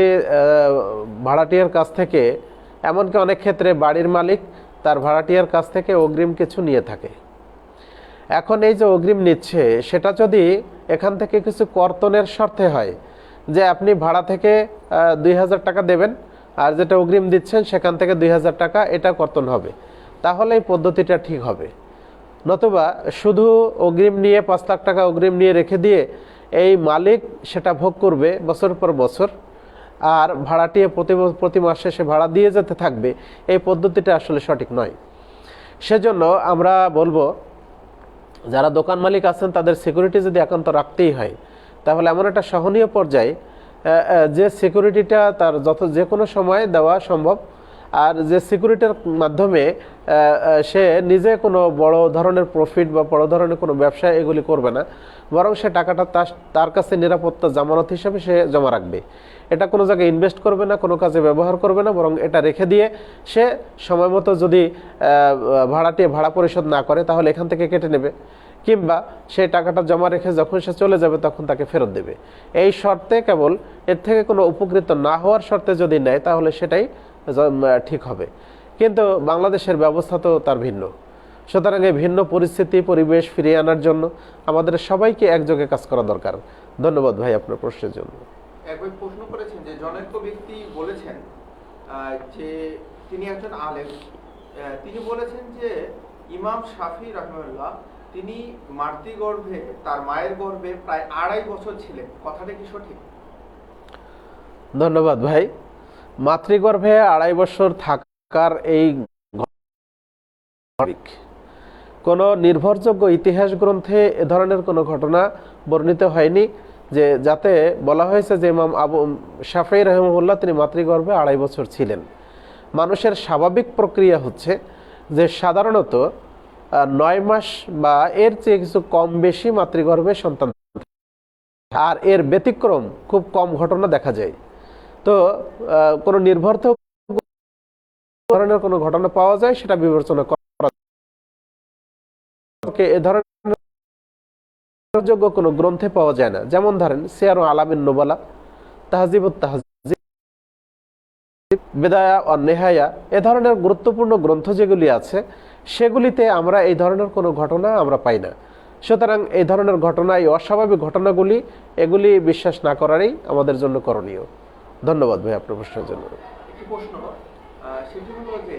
ভাড়াটিয়ার কাছ থেকে, এমনকি অনেক ক্ষেত্রে বাড়ির মালিক তার ভাড়াটিয়ার কাছ থেকে অগ্রিম কিছু নিয়ে থাকে। এখন এই যে অগ্রিম নিচ্ছে, সেটা যদি এখান থেকে কিছু কর্তনের শর্তে হয় যে আপনি ভাড়া থেকে 2000 টাকা দেবেন আর যেটা অগ্রিম দিচ্ছেন সেখান থেকে 2000 টাকা এটা কর্তন হবে, তাহলে এই পদ্ধতিটা ঠিক হবে। নতুবা শুধু অগ্রিম নিয়ে 5 লাখ টাকা অগ্রিম নিয়ে রেখে দিয়ে এই মালিক সেটা ভোগ করবে বছর পর বছর, আর ভাড়াটিয়ে প্রতি মাসে সে ভাড়া দিয়ে যেতে থাকবে, এই পদ্ধতিটা আসলে সঠিক নয়। সেজন্য আমরা বলবো যারা দোকান মালিক আছেন তাদের সিকিউরিটি যদি একান্ত রাখতেই হয়, তাহলে এমন একটা সহনীয় পর্যায়ে যে সিকিউরিটিটা তার যে কোনো সময় দেওয়া সম্ভব, আর যে সিকিউরিটির মাধ্যমে সে নিজে কোনো বড় ধরনের প্রফিট বা বড় ধরনের কোনো ব্যবসা এগুলি করবে না, বরং সে টাকাটা তার কাছে নিরাপত্তা জামানত হিসেবে সে জমা রাখবে। এটা কোনো জায়গায় ইনভেস্ট করবে না, কোনো কাজে ব্যবহার করবে না, বরং এটা রেখে দিয়ে সে সময় মতো যদি ভাড়া পরিশোধ না করে তাহলে এখান থেকে কেটে নেবে, কিংবা সেই টাকাটা জমা রেখে যখন সে চলে যাবে তখন তাকে ফেরত দেবে। এই শর্তে, কেবল এর থেকে কোনো উপকৃত না হওয়ার শর্তে যদি নেয় তাহলে সেটাই ঠিক হবে। কিন্তু বাংলাদেশের ব্যবস্থা তো তার ভিন্ন। সুতরাং এই ভিন্ন পরিস্থিতি পরিবেশ ফিরিয়ে আনার জন্য আমাদের সবাইকে একযোগে কাজ করা দরকার। ধন্যবাদ ভাই আপনার প্রশ্নের জন্য। একবার প্রশ্ন করেছেন যে জনৈক ব্যক্তি বলেছেন যে তিনি একজন আলেম, তিনি বলেছেন যে ইমাম শাফি রাহিমাহুল্লাহ তিনি মাতৃগর্ভে তার মায়ের গর্ভে প্রায় 2.5 বছর ছিলেন, কথাটা কি সঠিক? ধন্যবাদ ভাই। মাতৃগর্ভে 2.5 বছর থাকার এই কোনো নির্ভরযোগ্য ইতিহাস গ্রন্থে এ ধরনের কোনো ঘটনা বর্ণিত হয়নি যে যাতে বলা হয়েছে যে ইমাম আবু শাফিঈ রাহিমাহুল্লাহ তিনি মাতৃগর্ভে 2.5 বছর ছিলেন। মানুষের স্বাভাবিক প্রক্রিয়া হচ্ছে যে সাধারণত 9 মাস বা এর চেয়ে কিছু কম বেশি মাতৃগর্ভে সন্তান, আর এর ব্যতিক্রম খুব কম ঘটনা দেখা যায়। তো কোনো নির্ভরযোগ্য ধরনের কোনো ঘটনা পাওয়া যায় সেটা বিবেচনা করা এ ধরনের যোগ্য কোনো গ্রন্থে পাওয়া যায় না। যেমন ধরেন সিয়ারু আলামিন নুবালা, তাহজিবুত তাহজিব, বিদায়া ও নেহায়া, এ ধরনের গুরুত্বপূর্ণ গ্রন্থ যেগুলি আছে সেগুলিতে আমরা এই ধরনের কোনো ঘটনা আমরা পাই না। সুতরাং এই ধরনের ঘটনা, এই অস্বাভাবিক ঘটনাগুলি এগুলি বিশ্বাস না করারই আমাদের জন্য করণীয়। ধন্যবাদ ভাই আপনার প্রশ্নের জন্য। একটি প্রশ্ন, সেটি হলো যে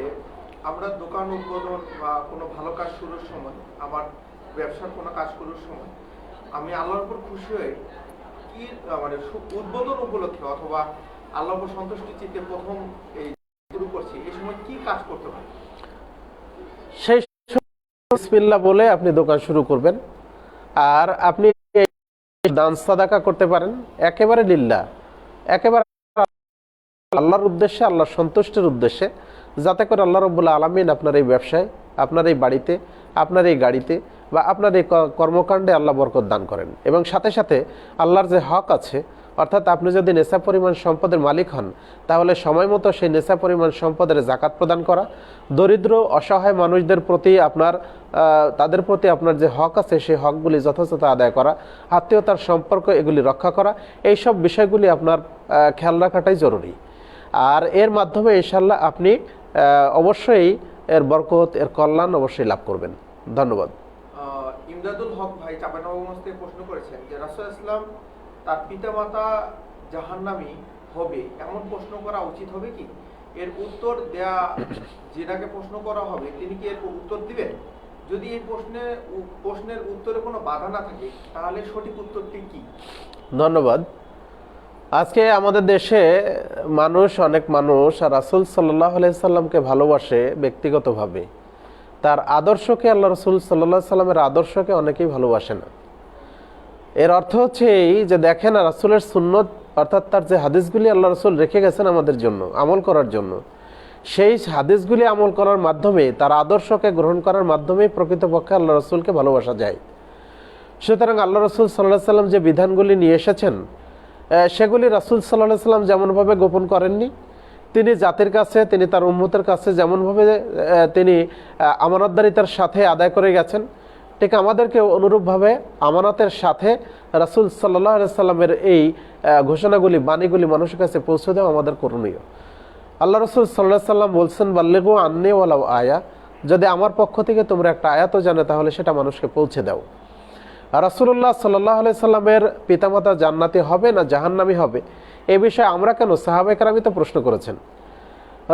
আমরা দোকান উদ্বোধন বা কোনো ভালো কাজ শুরুর সময়, আমার ব্যবসার কোনো কাজ শুরুর সময় আমি আল্লাহর উপর খুশি হয়ে কি মানে উদ্বোধন উপলক্ষে অথবা আল্লাহর উপর সন্তুষ্টি চিত্তে প্রথম এই শুরু করছি, এই সময় কি কাজ করতে হবে? সেই বিসমিল্লাহ বলে আপনি দোকান শুরু করবেন, আর আপনি দান সাদাকা করতে পারেন একেবারে লিল্লাহ, একেবারে আল্লাহর উদ্দেশ্যে, আল্লাহর সন্তুষ্টির উদ্দেশ্যে, যাতে করে আল্লাহ রাব্বুল আলামিন আপনার এই ব্যবসায়, আপনার এই বাড়িতে, আপনার এই গাড়িতে বা আপনার এই কর্মকাণ্ডে আল্লাহ বরকত দান করেন। এবং সাথে সাথে আল্লাহর যে হক আছে, অর্থাৎ আপনি যদি নেশা পরিমাণ সম্পদের মালিক হন তাহলে সময় মতো সেই নেশা পরিমাণ সম্পদের জাকাত প্রদান করা, দরিদ্র অসহায় মানুষদের প্রতি আপনার তাদের প্রতি আপনার যে হক আছে সেই হকগুলি যথাযথ আদায় করা, আত্মীয়তার সম্পর্ক এগুলি রক্ষা করা, এই সব বিষয়গুলি আপনার খেয়াল রাখাটাই জরুরি। আর এর মাধ্যমে ইনশাআল্লাহ আপনি অবশ্যই এর বরকত, এর কল্যাণ অবশ্যই লাভ করবেন। ধন্যবাদ। ইমদাদুল হক ভাই চাঁপাইনবাবগঞ্জ থেকে প্রশ্ন করেছেন যে রাসূলুল্লাহ সাল্লাল্লাহু আলাইহি ওয়াসাল্লাম তার পিতামাতা জাহান্নামী হবে এমন প্রশ্ন করা উচিত হবে কি? এর উত্তর দেয়া যেটাকে প্রশ্ন করা হবে তিনি কি এর উত্তর দিবেন? যদি এই প্রশ্নের উত্তরে কোনো বাধা না থাকে তাহলে সঠিক উত্তরটি কি? ধন্যবাদ। আজকে আমাদের দেশে অনেক মানুষ রাসূল সাল্লাল্লাহু আলাইহি সাল্লামকে ভালোবাসে ব্যক্তিগতভাবে, তার আদর্শকে, আল্লাহ রাসূল সাল্লাল্লাহু আলাইহি সাল্লামের আদর্শকে অনেকেই ভালোবাসে না। এর অর্থ হচ্ছে এই যে দেখেন রাসূলের সুন্নত, অর্থাৎ তার যে হাদিসগুলি আল্লাহ রাসূল রেখে গেছেন আমাদের জন্য আমল করার জন্য, সেই হাদিসগুলি আমল করার মাধ্যমে, তার আদর্শকে গ্রহণ করার মাধ্যমে প্রকৃতপক্ষে আল্লাহ রাসূলকে ভালোবাসা যায়। সুতরাং আল্লাহ রাসূল সাল্লাল্লাহু আলাইহি সাল্লাম যে বিধানগুলি নিয়ে এসেছেন সেগুলি রাসূল সাল্লাল্লাহু আলাইহি সাল্লাম যেমনভাবে গোপন করেননি, তিনি জাতির কাছে, তিনি তার উম্মতের কাছে যেমনভাবে তিনি আমানতদারিতার সাথে আদায় করে গেছেন, ঠিক আমাদেরকে অনুরূপভাবে আমানতের সাথে রাসূল সাল্লাল্লাহু আলাইহি সাল্লামের এই ঘোষণাগুলি, বাণীগুলি মানুষের কাছে পৌঁছে দেওয়া আমাদের করণীয়। আল্লাহ রাসূল সাল্লাল্লাহু আলাইহি সাল্লাম বলছেন, বাল্লিগু আন্নী ওয়ালাউ আয়া, যদি আমার পক্ষ থেকে তোমরা একটা আয়াতও জানো তাহলে সেটা মানুষকে পৌঁছে দাও। রাসূলুল্লাহ সাল্লাল্লাহু আলাইহি সাল্লামের পিতামাতা জান্নাতি হবে না জাহান্নামী হবে এই বিষয়ে আমরা কেন, সাহাবায়ে কেরামই তো প্রশ্ন করেছেন।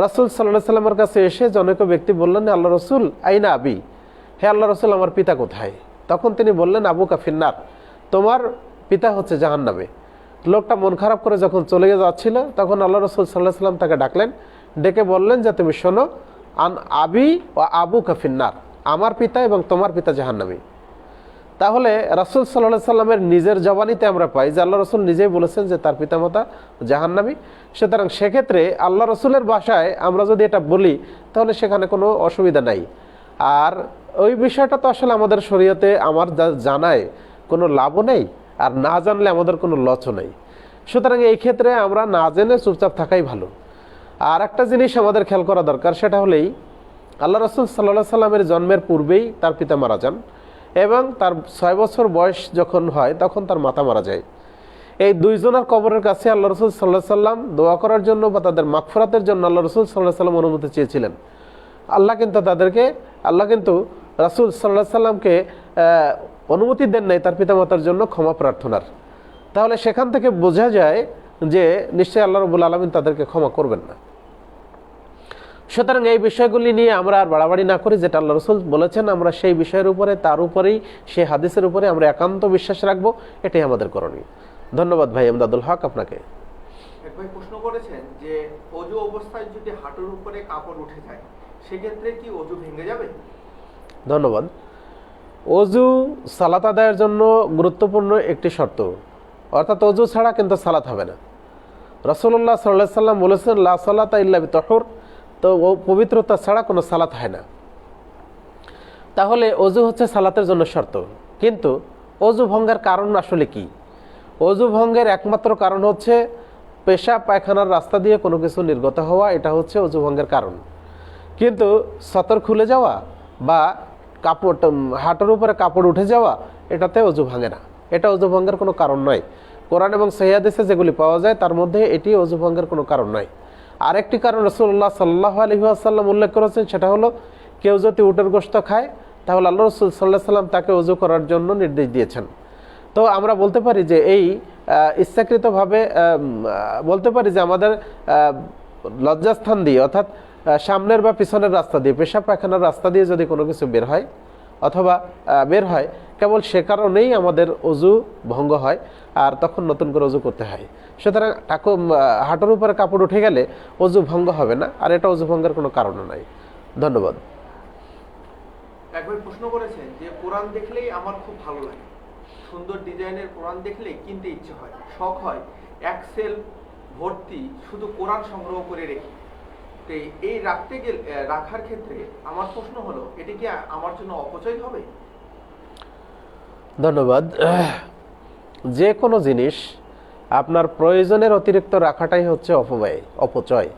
রাসূল সাল্লাল্লাহু আলাইহি সাল্লামের কাছে এসে জনৈক ব্যক্তি বললেন, আল্লাহ রাসূল আইনা আবি, হে আল্লাহ রাসূল আমার পিতা কোথায়? তখন তিনি বললেন, আবুকা ফিন্নার, তোমার পিতা হচ্ছে জাহান্নামে। লোকটা মন খারাপ করে যখন চলে যাচ্ছিল তখন আল্লাহ রাসূল সাল্লাল্লাহু আলাইহি সাল্লাম তাকে ডাকলেন, ডেকে বললেন যে তুমি শোনো, আন আবি ও আবুকা ফিন্নার, আমার পিতা এবং তোমার পিতা জাহান্নামী। তাহলে রাসূল সাল্লাল্লাহু আলাইহি সাল্লামের নিজের জবানিতে আমরা পাই যে আল্লাহ রাসূল নিজেই বলেছেন যে তার পিতামাতা জাহান্নামী। সুতরাং সেক্ষেত্রে আল্লাহ রাসূলের ভাষায় আমরা যদি এটা বলি তাহলে সেখানে কোনো অসুবিধা নাই। আর ওই বিষয়টা তো আসলে আমাদের শরীয়তে আমার জানায় কোনো লাভও নেই, আর না জানলে আমাদের কোনো লসও নেই। সুতরাং এই ক্ষেত্রে আমরা না জেনে চুপচাপ থাকাই ভালো। আর একটা জিনিস আমাদের খেয়াল করা দরকার, সেটা হলেই আল্লাহ রাসূল সাল্লাল্লাহু আলাইহি সাল্লামের জন্মের পূর্বেই তার পিতা মারা যান এবং তার 6 বছর বয়স যখন হয় তখন তার মাতা মারা যায়। এই দুইজনের কবরের কাছে আল্লাহ রাসূল সাল্লাল্লাহু আলাইহি সাল্লাম দোয়া করার জন্য বা তাদের মাগফিরাতের জন্য আল্লাহ রাসূল সাল্লাল্লাহু আলাইহি সাল্লাম অনুমতি চেয়েছিলেন। আল্লাহ কিন্তু রাসূল সাল্লাল্লাহু আলাইহি সাল্লামকে অনুমতি দেন নাই তার পিতামাতার জন্য ক্ষমা প্রার্থনার, তাহলে সেখান থেকে বোঝা যায় যে নিশ্চয়ই আল্লাহ রাব্বুল আলামিন তাদেরকে ক্ষমা করবেন না। সুতরাং এই বিষয়গুলি নিয়ে আমরা আর বাড়াবাড়ি না করি, যেটা আল্লাহ রাসূল বলেছেন আমরা সেই বিষয়ের উপরে, তার উপরেই, সেই হাদিসের উপরে আমরা একান্ত বিশ্বাস রাখবো, এটাই আমাদের করণীয়। ধন্যবাদ ভাই এমদাদুল হক আপনাকে। এক ভাই প্রশ্ন করেছেন যে অজু অবস্থায় যদি হাঁটুর উপরে কাপড় উঠে যায় সেক্ষেত্রে কি অজু ভেঙে যাবে? ধন্যবাদ। অজু সালাত আদায়ের জন্য গুরুত্বপূর্ণ একটি শর্ত, অর্থাৎ অজু ছাড়া কিন্তু সালাত হবে না। রাসূলুল্লাহ সাল্লাল্লাহু আলাইহি সাল্লাম বলেছেন লা সালাতা ইল্লা বিতাহুর, তো পবিত্রতা ছাড়া কোনো সালাত হয় না। তাহলে অজু হচ্ছে সালাতের জন্য শর্ত, কিন্তু অজু ভঙ্গের কারণ আসলে কি? অজু ভঙ্গের একমাত্র কারণ হচ্ছে পেশাব পায়খানার রাস্তা দিয়ে কোনো কিছু নির্গত হওয়া, এটা হচ্ছে অজু ভঙ্গের কারণ। কিন্তু সতর খুলে যাওয়া বা কাপড়, হাঁটুর উপরে কাপড় উঠে যাওয়া, এটাতে অজু ভাঙে না, এটা অজু ভঙ্গের কোনো কারণ নয়। কোরআন এবং সহিহ হাদিসে যেগুলি পাওয়া যায় তার মধ্যে এটি অজু ভঙ্গের কোনো কারণ নয়। আরেকটি কারণ রাসূলুল্লাহ সাল্লাল্লাহু আলাইহি ওয়াসাল্লাম উল্লেখ করেছেন, সেটা হলো কেউ যদি উটের গোশত খায় তাহলে আল্লাহ রাসূল সাল্লাল্লাহু আলাইহি ওয়াসাল্লাম তাকে অজু করার জন্য নির্দেশ দিয়েছেন। তো আমরা বলতে পারি যে এই ইচ্ছাকৃতভাবে বলতে পারি যে আমাদের লজ্জাস্থান দিয়ে, অর্থাৎ সামনের বা পিছনের রাস্তা দিয়ে, পেশাব পায়খানার রাস্তা দিয়ে যদি কোনো কিছু বের হয় অথবা বের হয়, কেবল সে কারণেই আমাদের অজু ভঙ্গ হয়, আর তখন নতুন করে অজু করতে হয়। সুতরাং হাঁটুর উপরে কাপড় উঠে গেলে অজু ভঙ্গ হবে না, আর এটা অজু ভঙ্গের কোনো কারণও নাই। ধন্যবাদ। একবার প্রশ্ন করেছেন যে কোরআন দেখলেই আমার খুব ভালো লাগে, সুন্দর ডিজাইনের কোরআন দেখলেই কিনতে ইচ্ছে হয়, শখ হয়, এক সেল ভর্তি শুধু কোরআন সংগ্রহ করে রেখে। তো এই রাখার ক্ষেত্রে আমার প্রশ্ন হলো, এটি কি আমার জন্য অপচয় হবে? ধন্যবাদ। যে কোনো জিনিস আপনার প্রয়োজনের অতিরিক্ত রাখাটাই হচ্ছে অপচয়।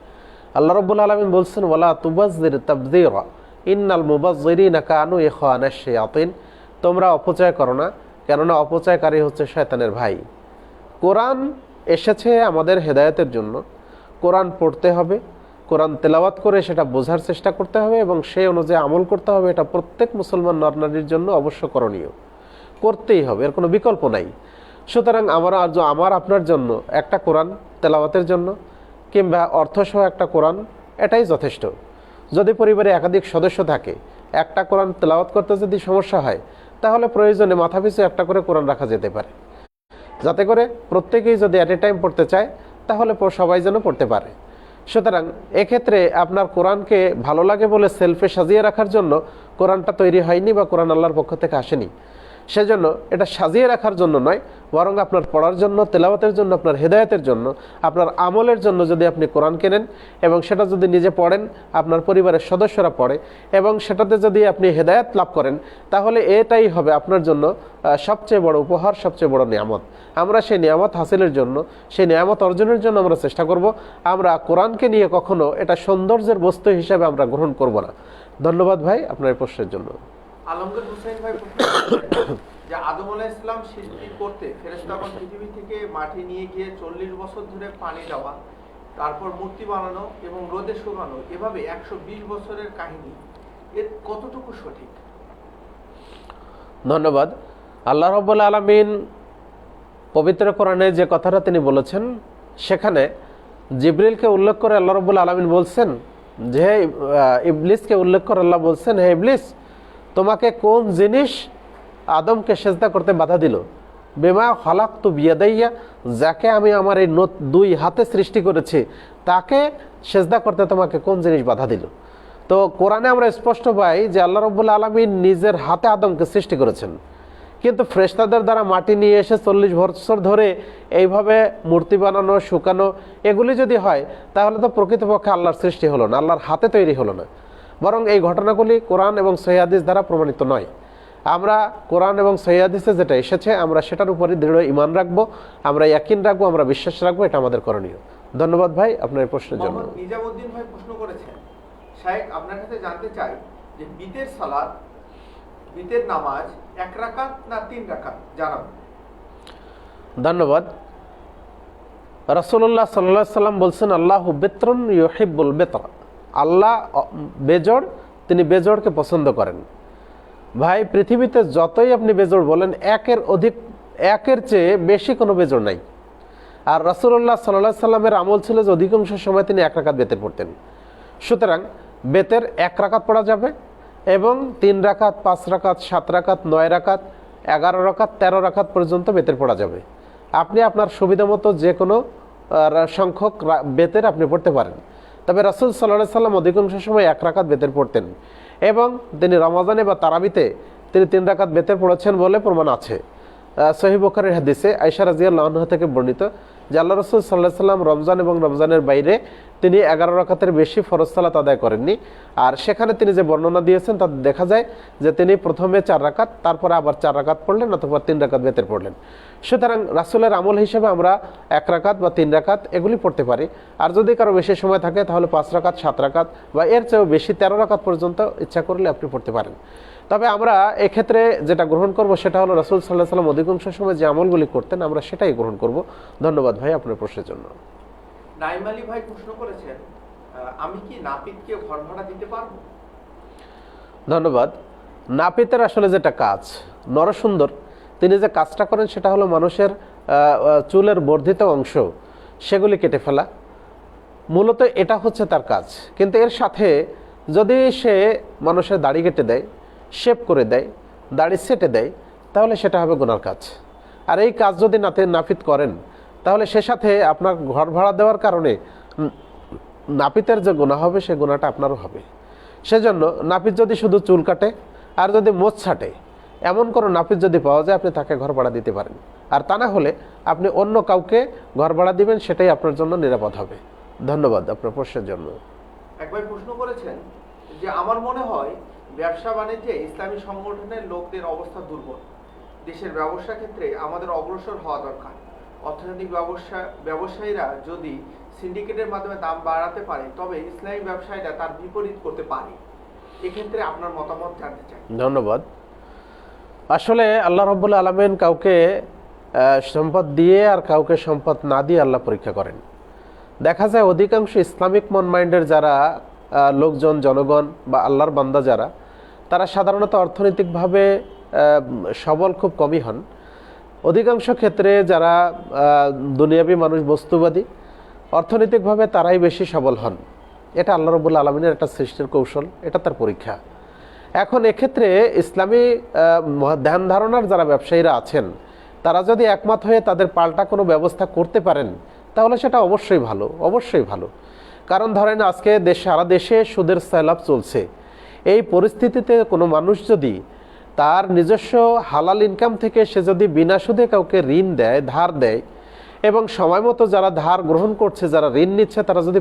আল্লাহ রাব্বুল আলামিন বলছেন ওয়ালা তুবাজ্জির তাবযীরা ইন্নাল মুবাজ্জিরিনা কানু ইখওয়ানাশ শায়াতিন, তোমরা অপচয় করো না, কেননা অপচয়কারী হচ্ছে শয়তানের ভাই। কোরআন এসেছে আমাদের হেদায়েতের জন্য, কোরআন পড়তে হবে, কোরআন তেলাওয়াত করে সেটা বোঝার চেষ্টা করতে হবে এবং সেই অনুযায়ী আমল করতে হবে। এটা প্রত্যেক মুসলমান নরনারীর জন্য অবশ্য করণীয়, করতেই হবে, এর কোনো বিকল্প নাই। সুতরাং আমার আপনার জন্য একটা কোরআন তেলাওয়াতের জন্য কিংবা অর্থসহ একটা কোরআন, এটাই যথেষ্ট। যদি পরিবারে একাধিক সদস্য থাকে, একটা কোরআন তেলাওয়াত করতে যদি সমস্যা হয়, তাহলে প্রয়োজনে মাথাপিছু একটা করে কোরআন রাখা যেতে পারে, যাতে করে প্রত্যেকেই যদি অ্যাট এ টাইম পড়তে চায় তাহলে সবাই যেন পড়তে পারে। সুতরাং এক্ষেত্রে আপনার কোরআনকে ভালো লাগে বলে সেলফে সাজিয়ে রাখার জন্য কোরআনটা তৈরি হয়নি বা কোরআন আল্লাহর পক্ষ থেকে আসেনি। সেজন্য এটা সাজিয়ে রাখার জন্য নয়, বরং আপনার পড়ার জন্য, তেলাওয়াতের জন্য, আপনার হেদায়েতের জন্য, আপনার আমলের জন্য যদি আপনি কোরআন কেনেন এবং সেটা যদি নিজে পড়েন, আপনার পরিবারের সদস্যরা পড়ে এবং সেটাতে যদি আপনি হেদায়েত লাভ করেন, তাহলে এটাই হবে আপনার জন্য সবচেয়ে বড় উপহার, সবচেয়ে বড় নিয়ামত। আমরা সেই নিয়ামত হাসিলের জন্য, সেই নিয়ামত অর্জনের জন্য আমরা চেষ্টা করব। আমরা কোরআনকে নিয়ে কখনো এটা সৌন্দর্যের বস্তু হিসেবে আমরা গ্রহণ করব না। ধন্যবাদ ভাই আপনার এই প্রশ্নের জন্য। আলমগীর হোসেন ভাই যে আদম আলাইহিস সালাম সৃষ্টি করতে ফেরেশতাগণ পৃথিবী থেকে মাটি নিয়ে গিয়ে 40 বছর ধরে পানি দেওয়া, তারপর মূর্তি বানানো এবং রোদে শুকানো, এভাবে 120 বছরের কাহিনী, এর কতটুকু সঠিক? ধন্যবাদ। আল্লাহ রাব্বুল আলামিন পবিত্র কোরআনে যে কথাটা তিনি বলেছেন, সেখানে জিবরিলকে উল্লেখ করে আল্লাহ রাব্বুল আলামিন বলছেন যে ইবলিসকে উল্লেখ করে আল্লাহ বলছেন, হে ইবলিস, তোমাকে কোন জিনিস আদমকে সেজদা করতে বাধা দিল? বিমা খালাকতু বিয়াদাইয়া, যাকে আমি আমার এই দুই হাতে সৃষ্টি করেছি তাকে সেজদা করতে তোমাকে কোন জিনিস বাধা দিল? তো কোরআনে আমরা স্পষ্ট পাই যে আল্লাহ রাব্বুল আলামিন নিজের হাতে আদমকে সৃষ্টি করেছেন, কিন্তু ফেরেশতাদের দ্বারা মাটি নিয়ে এসে 40 বছর ধরে এইভাবে মূর্তি বানানো, শুকানো, এগুলি যদি হয় তাহলে তো প্রকৃতপক্ষে আল্লাহর সৃষ্টি হলো না, আল্লাহর হাতে তৈরি হলো না। বরং এই ঘটনাগুলি কোরআন এবং সহিহ হাদিস দ্বারা প্রমাণিত নয়। আমরা কোরআন এবং সহিহ হাদিসে যেটা এসেছে আমরা সেটার উপরই দৃঢ় ঈমান রাখবো, আমরা ইয়াকিন রাখবো, আমরা বিশ্বাস রাখবো, এটা আমাদের করণীয়। ধন্যবাদ ভাই আপনার এই প্রশ্নের জন্য। নিজামউদ্দিন ভাই প্রশ্ন করেছেন, শায়েখ আপনার কাছে জানতে চাই যে বিতের সালাত, বিতের নামাজ 1 রাকাত না 3 রাকাত জানাবেন। ধন্যবাদ। রাসূলুল্লাহ সাল্লাল্লাহু আলাইহি সাল্লাম বলছেন আল্লাহু বিত্রুন ইউহিব্বুল বিত্র, আল্লাহ বেজোড়, তিনি বেজোড়কে পছন্দ করেন। ভাই পৃথিবীতে যতই আপনি বেজোড় বলেন, একের চেয়ে বেশি কোনো বেজোড় নাই। আর রাসূলুল্লাহ সাল্লাল্লাহু আলাইহি সাল্লামের আমল ছিল যে অধিকাংশ সময় তিনি 1 রাকাত বেতের পড়তেন। সুতরাং বেতের 1 রাকাত পড়া যাবে এবং 3 রাকাত, 5 রাকাত, 7 রাকাত, 9 রাকাত, 11 রাকাত, 13 রাকাত পর্যন্ত বেতের পড়া যাবে। আপনি আপনার সুবিধা মতো যে কোনো সংখ্যক বেতের আপনি পড়তে পারেন। তবে রাসূল সাল্লাল্লাহু আলাইহি সাল্লাম অধিকাংশ সময় 1 রাকাত বেতের পড়তেন এবং তিনি রমাজানে বা তারাবিতে তিনি 3 রাকাত বেতের পড়েছেন বলে প্রমাণ আছে। সহিহ বুখারীর হাদিসে আয়েশা রাদিয়াল্লাহু আনহা থেকে বর্ণিত যে আল্লাহ রাসূল সাল্লাল্লাহু আলাইহি সাল্লাম রমজান এবং রমজানের বাইরে তিনি 11 রাকাতের বেশি ফরজ সালাত আদায় করেননি। আর সেখানে তিনি যে বর্ণনা দিয়েছেন তাতে দেখা যায় যে তিনি প্রথমে 4 রাকাত, তারপরে আবার 4 রাকাত পড়লেন অথবা 3 রাকাত বেতের পড়লেন। সুতরাং রাসূলের আমল হিসেবে আমরা 1 রাকাত বা 3 রাকাত এগুলি পড়তে পারি। আর যদি কারো বেশি সময় থাকে তাহলে 5 রাকাত, 7 রাকাত বা এর চেয়েও বেশি 13 রাকাত পর্যন্ত ইচ্ছা করলে আপনি পড়তে পারেন। তবে আমরা এক্ষেত্রে যেটা গ্রহণ করব সেটা হলো রাসূল সাল্লাল্লাহু আলাইহি সাল্লাম অধিকাংশ সময় যে আমলগুলি করতেন আমরা সেটাই গ্রহণ করব। ধন্যবাদ ভাই আপনার প্রশ্নের জন্য। নাইম আলী ভাই প্রশ্ন করেছেন, আমি কি নাপিতকে ঘর ভাড়া দিতে পারবো? ধন্যবাদ। নাপিতের আসলে যেটা কাজ, নরসুন্দর তিনি যে কাজটা করেন সেটা হলো মানুষের চুলের বর্ধিত অংশ সেগুলি কেটে ফেলা, মূলত এটা হচ্ছে তার কাজ। কিন্তু এর সাথে যদি সে মানুষের দাড়ি কেটে দেয়, শেভ করে দেয়, দাড়ি সেটে দেয়, তাহলে সেটা হবে গুনার কাজ। আর এই কাজ যদি নাপিত করেন তাহলে সে সাথে আপনার ঘর ভাড়া দেওয়ার কারণে নাপিতের যে গুনাহ হবে সে গুনাহটা আপনারও হবে। সেজন্য নাপিত যদি শুধু চুল কাটে আর যদি মোচ ছাটে এমন কোনো নাপিত যদি পাওয়া যায় আপনি তাকে ঘর ভাড়া দিতে পারেন। আর তা না হলে আপনি অন্য কাউকে ঘর ভাড়া দিবেন, সেটাই আপনার জন্য নিরাপদ হবে। ধন্যবাদ আপনার প্রশ্নের জন্য। একবার প্রশ্ন করেছেন যে আমার মনে হয় ব্যবসা বাণিজ্যে ইসলামী সংগঠনের লোকদের অবস্থা দুর্বল। দেশের ব্যবসা ক্ষেত্রে আমাদের অগ্রসর হওয়া দরকার। অর্থনৈতিক ব্যবসায়ীরা যদি সিন্ডিকেটের মাধ্যমে দাম বাড়াতে পারে তবে ইসলামী ব্যবসায়ীরা তার বিপরীত করতে পারে। এক্ষেত্রে আপনার মতামত জানতে চাই। ধন্যবাদ। আসলে আল্লাহ রাব্বুল আলামিন কাউকে সম্পদ দিয়ে আর কাউকে সম্পদ না দিয়ে আল্লাহ পরীক্ষা করেন। দেখা যায় অধিকাংশ ইসলামিক মন মাইন্ডের যারা লোকজন, জনগণ বা আল্লাহর বান্দা যারা, তারা সাধারণত অর্থনৈতিকভাবে সবল খুব কমই হন। অধিকাংশ ক্ষেত্রে যারা দুনিয়াবী মানুষ, বস্তুবাদী, অর্থনৈতিকভাবে তারাই বেশি সবল হন। এটা আল্লাহ রাব্বুল আলামিনের একটা সৃষ্টির কৌশল, এটা তার পরীক্ষা। এখন এক্ষেত্রে ইসলামী ধ্যান ধারণার যারা ব্যবসায়ীরা আছেন তারা যদি একমত হয়ে তাদের পাল্টা কোনো ব্যবস্থা করতে পারেন তাহলে সেটা অবশ্যই ভালো, অবশ্যই ভালো। কারণ ধরেন আজকে সারা দেশে সুদের সয়লাব চলছে। এই পরিস্থিতিতে কোনো মানুষ যদি তার নিজস্ব হালাল ইনকাম থেকে সে যদি বিনা সুদে কাউকে ঋণ দেয়, ধার দেয়, এবং সময় মতো যারা ধার গ্রহণ করছে, যারা ঋণ নিচ্ছে, তারা যদি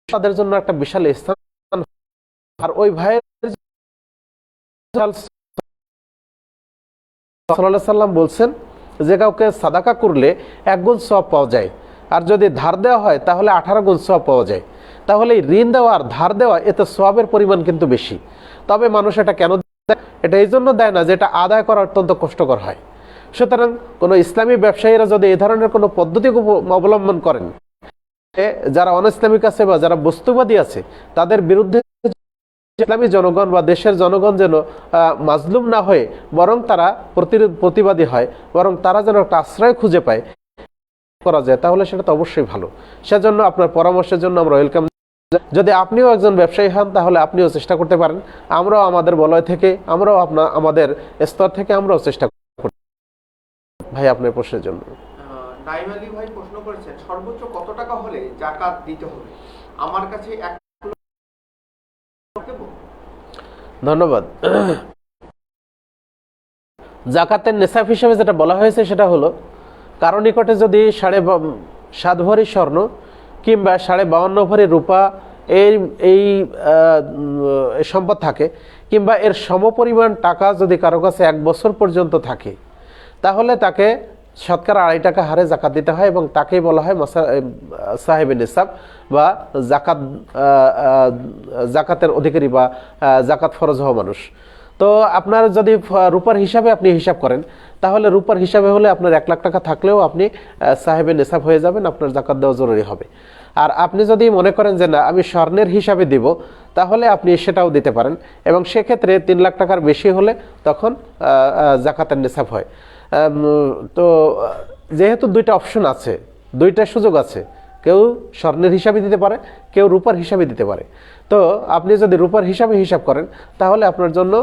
তাদের জন্য একটা বিশাল স্থান। আর ওই ভাইয়ের সাল্লাল্লাহু সাল্লাম বলছেন যে কাউকে সাদাকা করলে 1 গুণ সওয়াব পাওয়া যায়, আর যদি ধার দেওয়া হয় তাহলে 18 গুণ সওয়াব পাওয়া যায়। তাহলে এই ঋণ দেওয়া আর ধার দেওয়া এতে সওয়াবের পরিমাণ কিন্তু বেশি। তবে মানুষ এটা কেন দেয়? এটা এই জন্য দেয় না যে এটা আদায় করা অত্যন্ত কষ্টকর হয়। সুতরাং কোনো ইসলামী ব্যবসায়ীরা যদি এই ধরনের কোনো পদ্ধতি অবলম্বন করেন, যারা অনইসলামিক আছে বা যারা বস্তুবাদী আছে তাদের বিরুদ্ধে ইসলামী জনগণ বা দেশের জনগণ যেন মাজলুম না হয়ে বরং তারা প্রতিবাদী হয়, বরং তারা যেন একটা আশ্রয় খুঁজে পায় করা যায়, তাহলে সেটা তো অবশ্যই ভালো। সেজন্য আপনার পরামর্শের জন্য আমরা ওয়েলকাম। যদি আপনিও একজন ব্যবসায়ী হন তাহলে আপনিও চেষ্টা করতে পারেন। আমরাও আমাদের বলয় থেকে, আমরাও আমাদের স্তর থেকে আমরাও চেষ্টা করি। ভাই আপনার প্রশ্নের জন্য। নাইম আলী ভাই প্রশ্ন করেছেন, সর্বোচ্চ কত টাকা হলে যাকাত দিতে হবে? আমার কাছে ধন্যবাদ। যাকাতের নেশাব হিসেবে যেটা বলা হয়েছে সেটা হলো কারো নিকটে যদি 7.5 ভরি স্বর্ণ কিংবা 52.5 ভরি রূপা এই সম্পদ থাকে, কিংবা এর সমপরিমাণ টাকা যদি কারো কাছে 1 বছর পর্যন্ত থাকে, তাহলে তাকে শতকরা 2.5 টাকা হারে জাকাত দিতে হয় এবং তাকেই বলা হয় সাহেবে নিসাব বা জাকাতের অধিকারী বা জাকাত ফরজ হওয়া মানুষ। তো আপনার যদি রূপার হিসাবে আপনি হিসাব করেন তাহলে রূপার হিসাবে হলে আপনার 1 লাখ টাকা থাকলেও আপনি সাহেবে নিসাব হয়ে যাবেন, আপনার জাকাত দেওয়া জরুরি হবে। আর আপনি যদি মনে করেন যে না আমি স্বর্ণের হিসাবে দিব, তাহলে আপনি সেটাও দিতে পারেন। এবং সেক্ষেত্রে 3 লাখ টাকার বেশি হলে তখন জাকাতের নিসাব হয়। তো যেহেতু 2টা অপশন আছে, 2টা সুযোগ আছে, কেউ স্বর্ণের হিসাবে দিতে পারে, কেউ রূপার হিসাবে দিতে পারে। তো আপনি যদি রূপার হিসাবে হিসাব করেন তাহলে আপনার জন্য